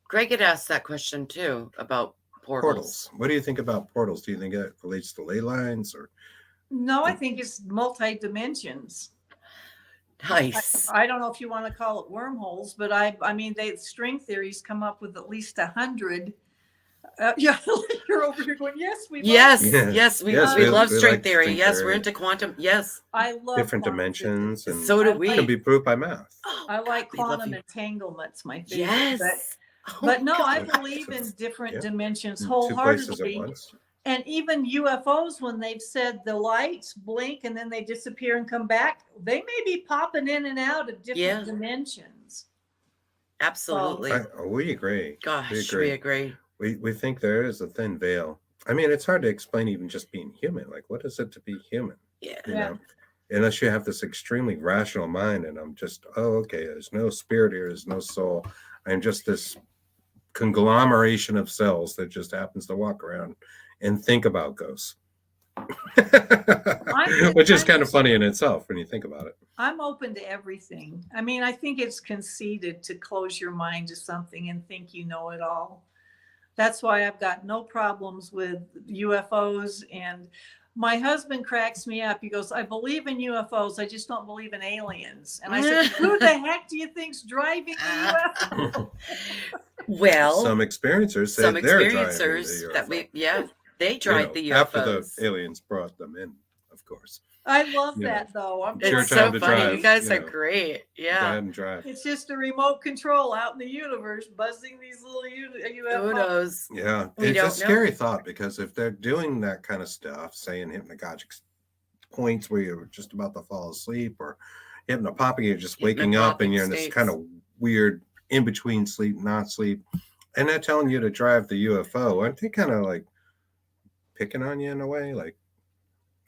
Greg had asked that question too about portals. What do you think about portals? Do you think it relates to ley lines, or? No, I think it's multi-dimensions. Nice. I don't know if you want to call it wormholes, but I mean, string theories come up with at least 100. Yeah, you're over here going, yes, we love string theory. Yes, we're into quantum. Yes, I love different dimensions, and so do we. It can be proved by math. I like quantum entanglements, my favorite. Yes, but no, I believe in different dimensions wholeheartedly. 2 places at once. And even UFOs, when they've said the lights blink and then they disappear and come back, they may be popping in and out of different dimensions. Absolutely. We agree. Gosh, we agree. We think there is a thin veil. I mean, it's hard to explain even just being human. Like, what is it to be human? Yeah. You know? Unless you have this extremely rational mind, and I'm just, okay, there's no spirit here, there's no soul. I'm just this conglomeration of cells that just happens to walk around and think about ghosts. Which is kind of funny in itself when you think about it. I'm open to everything. I mean, I think it's conceited to close your mind to something and think you know it all. That's why I've got no problems with UFOs. And my husband cracks me up. He goes, I believe in UFOs. I just don't believe in aliens. And I said, who the heck do you think's driving the UFO? Well, some experiencers say they're driving the UFO. They drive the UFOs. After the aliens brought them in, of course. I love that, though. It's so funny. Drive, you guys are great. Yeah. Go ahead and drive. It's just a remote control out in the universe, buzzing these little UFOs. Who knows? Yeah. It's a scary thought, because if they're doing that kind of stuff, say in hypnagogic points where you're just about to fall asleep, or hypnopopping, you're just waking up and you're in this kind of weird in-between sleep, not sleep, and they're telling you to drive the UFO, aren't they kind of like picking on you in a way? Like,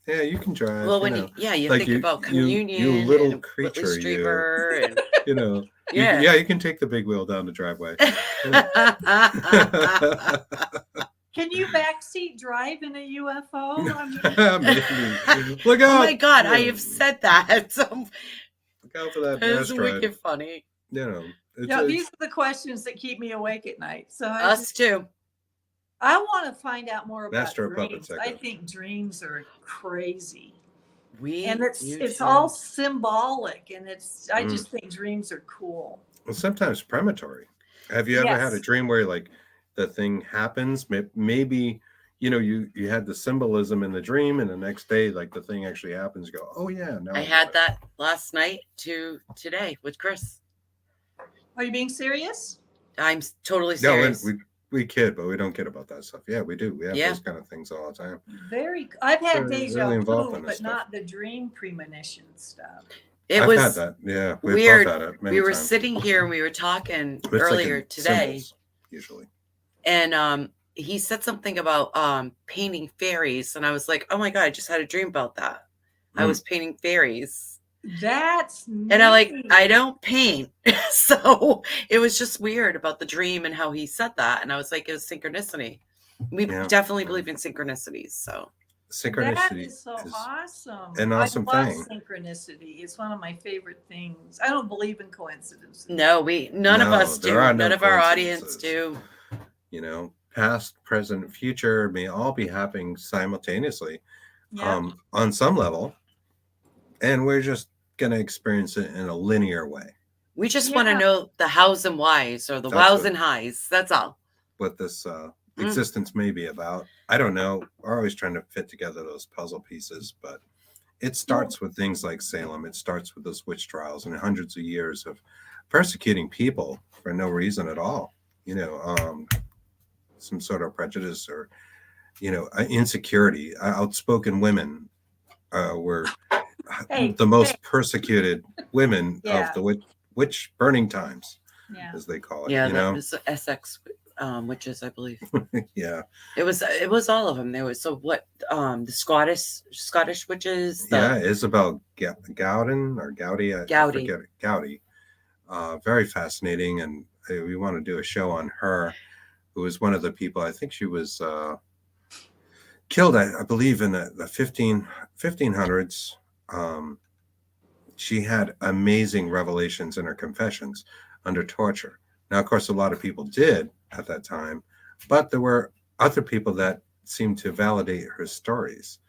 yeah, you can drive. Well, when you like think about communion, you little creature, you know, you can take the big wheel down the driveway. Can you backseat drive in a UFO? Look out! Oh my God, I have said that. Look out for that. It's wicked funny. These are the questions that keep me awake at night. So us too. I want to find out more about Master of dreams. puppets, that I guy. think dreams are crazy. We And you it's too. all symbolic, and I Mm. just think dreams are cool. Well, sometimes premonitory. Have you ever had a Yes. dream where like the thing happens? Maybe you had the symbolism in the dream, and the next day like the thing actually happens. You go, oh yeah, now I had that last night to today with Chris. Are you being serious? I'm totally No, serious. we kid, but we don't kid about that stuff. Yeah, we do. We have Yeah. those kind of things all the time. I've had We're deja really involved vu, in this but stuff. not the dream premonition stuff. It I've was had that. Yeah, we've weird. both had it many We were times. sitting here and we were talking It's like earlier in today, symbols, usually. and he said something about painting fairies, and I was like, oh my god, I just had a dream about that. I was painting fairies. That's And I don't paint. So it was just weird about the dream and how he said that. And I was like, it was synchronicity. We definitely believe in synchronicities. So synchronicity that is so awesome. An awesome I love thing. Synchronicity. It's one of my favorite things. I don't believe in coincidences. No, none of us do. None of our audience do. You know, past, present, future may all be happening simultaneously, on some level, and we're just going to experience it in a linear way. We just want to know the hows and whys, or the wows and highs. That's all. What this existence may be about. I don't know. We're always trying to fit together those puzzle pieces, but it starts with things like Salem. It starts with those witch trials and hundreds of years of persecuting people for no reason at all. You know, some sort of prejudice or, insecurity. Outspoken women were the most persecuted women of the witch burning times, as they call it. Yeah, that was Essex witches, I believe. Yeah, it was all of them. There was the Scottish witches. Isabel Gowden or Gowdy. I forget it. Gowdy. Very fascinating, and we want to do a show on her, who was one of the people. I think she was killed, I believe, in the 1500s. She had amazing revelations in her confessions under torture. Now, of course, a lot of people did at that time, but there were other people that seemed to validate her stories.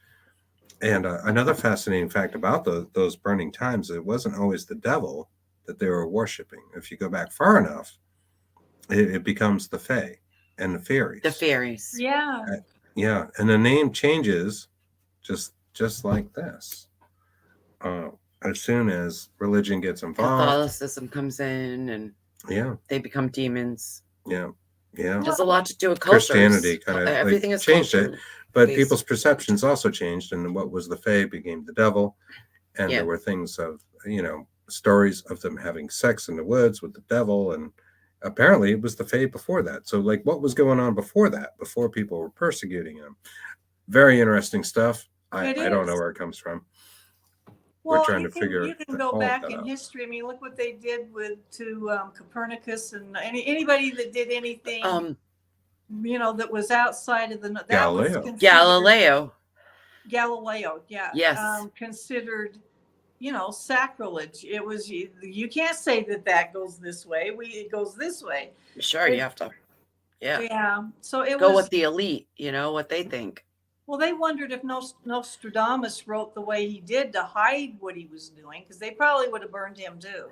And another fascinating fact about those burning times, it wasn't always the devil that they were worshiping. If you go back far enough, it becomes the fae and the fairies. The fairies. Yeah. Yeah. And the name changes just like this. As soon as religion gets involved, Catholicism comes in, and they become demons. Yeah. It has a lot to do with cultures. Christianity kind of everything is changed culture, it, but people's perceptions also changed, and what was the fae became the devil, and there were things of stories of them having sex in the woods with the devil, and apparently it was the fae before that. So like, what was going on before that, before people were persecuting them? Very interesting stuff. I don't know where it comes from. Well, we're trying to figure. You can go back in history. I mean, look what they did to Copernicus and anybody that did anything. That was outside of the Galileo. Yeah. Yes. Considered, sacrilege. It was you can't say that goes this way. It goes this way. Sure, you have to. Yeah. Yeah. So it go with the elite. What they think. Well, they wondered if Nostradamus wrote the way he did to hide what he was doing, because they probably would have burned him too.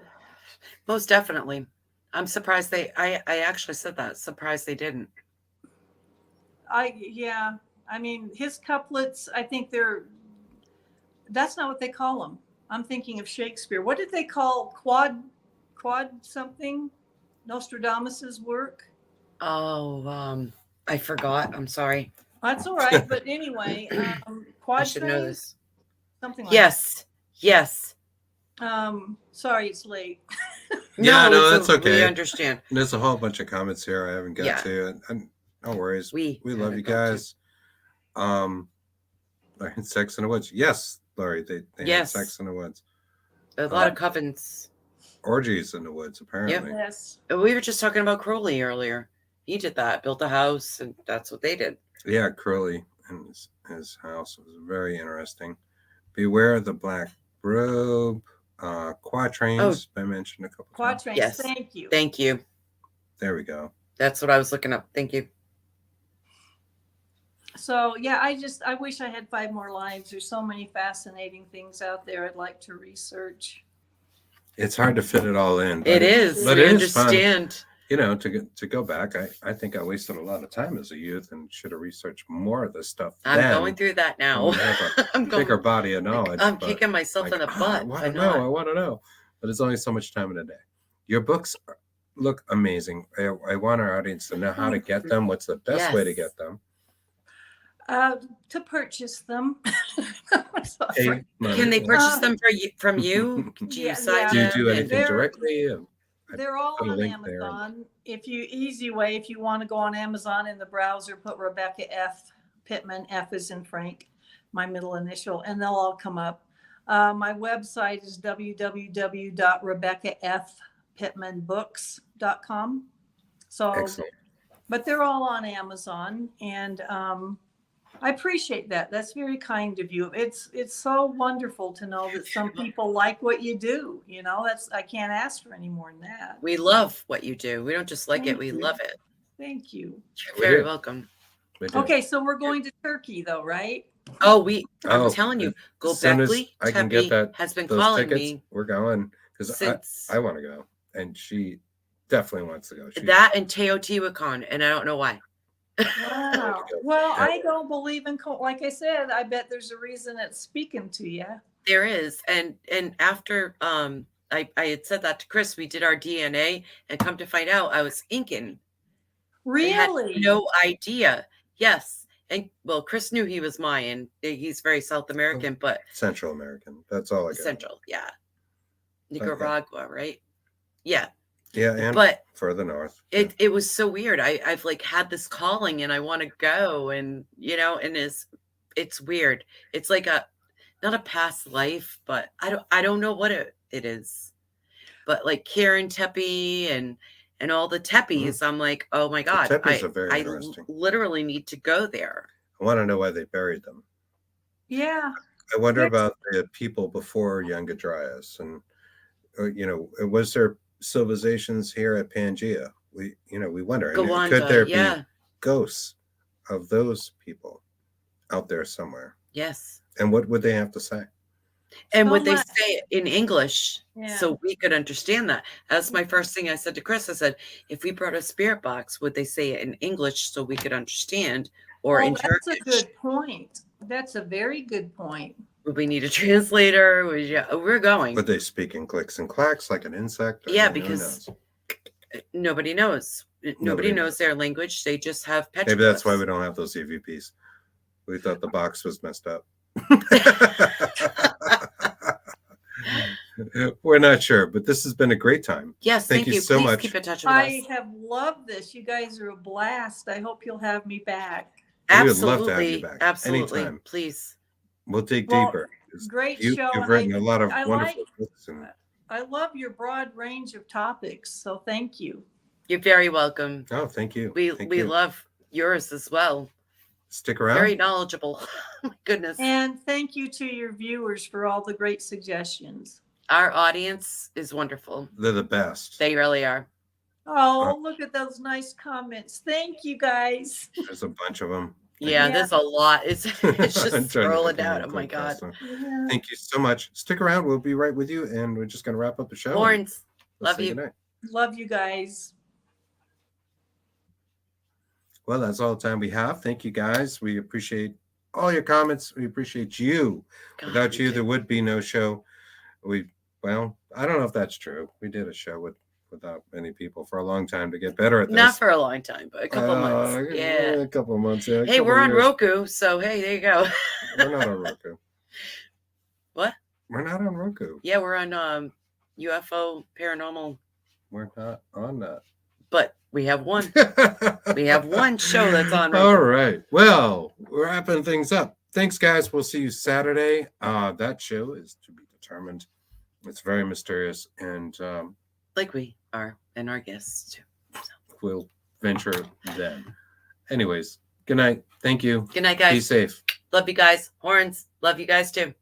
Most definitely. I'm surprised I actually said that. Surprised they didn't. I mean, his couplets, I think that's not what they call them. I'm thinking of Shakespeare. What did they call quad something? Nostradamus's work? Oh, I forgot. I'm sorry. That's all right. But anyway, quad I should know this. Something like that. Yes. Sorry, it's late. No, that's okay. We understand. There's a whole bunch of comments here I haven't got to. And no worries. We love you guys. Sex in the woods. Yes, Laurie. They had sex in the woods. A lot of covens. Orgies in the woods, apparently. Yep. Yes. We were just talking about Crowley earlier. He did that, built a house, and that's what they did. Yeah, Crowley and his house was very interesting. Beware the black robe. Quatrains. I mentioned a couple Quatrains. Yes. Thank you. Thank you. There we go. That's what I was looking up. Thank you. So yeah, I wish I had 5 more lives. There's so many fascinating things out there I'd like to research. It's hard to fit it all in. It is. But we it is fun. understand. You know, to go back, I think I wasted a lot of time as a youth and should have researched more of this stuff. I'm going through that now. I'm bigger body of knowledge. I'm kicking myself in the butt. I want to know. I want to know. But it's only so much time in a day. Your books look amazing. I want our audience to know how to get them. What's the best way to get them? To purchase them. Hey, can they purchase them from you? Do you do you do anything directly? They're all on Amazon. If you want to go on Amazon in the browser, put Rebecca F. Pittman, F is in Frank, my middle initial, and they'll all come up. My website is www.rebeccafpittmanbooks.com. So, excellent. But they're all on Amazon, and I appreciate that. That's very kind of you. It's so wonderful to know that some people like what you do. You know, I can't ask for any more than that. We love what you do. We don't just like it. We love it. Thank you. You're very welcome. Okay, so we're going to Turkey though, right? Oh, I'm telling you, Gobekli I can get that has been calling tickets, me. We're going because I want to go, and she definitely wants to go. That and Teotihuacan, and I don't know why. Wow. Well, I don't believe in, like I said, I bet there's a reason it's speaking to you. There is. And after I had said that to Chris, we did our DNA, and come to find out I was Incan. Really? I had no idea. Yes. And well, Chris knew he was Mayan. He's very South American, but Central American. That's all I got. Central, yeah. Nicaragua, right? Yeah. Yeah, and further north. It was so weird. I've like had this calling and I want to go, and you know, and it's weird. It's like not a past life, but I don't know what it is. But like Karen Tepe and all the Tepes, I'm like, oh my God, I literally need to go there. I want to know why they buried them. Yeah. I wonder about the people before Younger Dryas, and you know, was there civilizations here at Pangea? We wonder. And could there be ghosts of those people out there somewhere? Yes. And what would they have to say? And would they say it in English so we could understand that? That's my first thing I said to Chris. I said, if we brought a spirit box, would they say it in English so we could understand, or in Turkish? That's a good point. That's a very good point. Would we need a translator? We're going. Would they speak in clicks and clacks like an insect? Yeah, because nobody knows. Nobody knows their language. They just have petroglyphs. Maybe that's why we don't have those EVPs. We thought the box was messed up. We're not sure, but this has been a great time. Yes, thank you so much. Keep in touch with us. I have loved this. You guys are a blast. I hope you'll have me back. Absolutely. We would love to have you back. Absolutely. Anytime. Please. We'll dig deeper. Great show. You've written a lot of wonderful books. I love your broad range of topics, so thank you. You're very welcome. Oh, thank you. We love yours as well. Stick around. Very knowledgeable. Oh, my goodness. And thank you to your viewers for all the great suggestions. Our audience is wonderful. They're the best. They really are. Oh, look at those nice comments. Thank you, guys. There's a bunch of them. Yeah, there's a lot. It's just scrolling down. Oh my God. Yeah. Thank you so much. Stick around. We'll be right with you, and we're just going to wrap up the show. Horns. Love you. Love you guys. Well, that's all the time we have. Thank you, guys. We appreciate all your comments. We appreciate you. Without you, there would be no show. Well, I don't know if that's true. We did a show without many people for a long time to get better at this. Not for a long time, but a couple months. Yeah. A couple of months. Yeah. Hey, we're on Roku, so hey, there you go. We're not on Roku. What? We're not on Roku. Yeah, we're on UFO Paranormal. We're not on that. But we have one. We have one show that's on Roku. All right. Well, we're wrapping things up. Thanks, guys. We'll see you Saturday. That show is to be determined. It's very mysterious, and like we are, and our guests too. So. We'll venture then. Anyways, good night. Thank you. Good night, guys. Be safe. Love you guys. Horns. Love you guys too.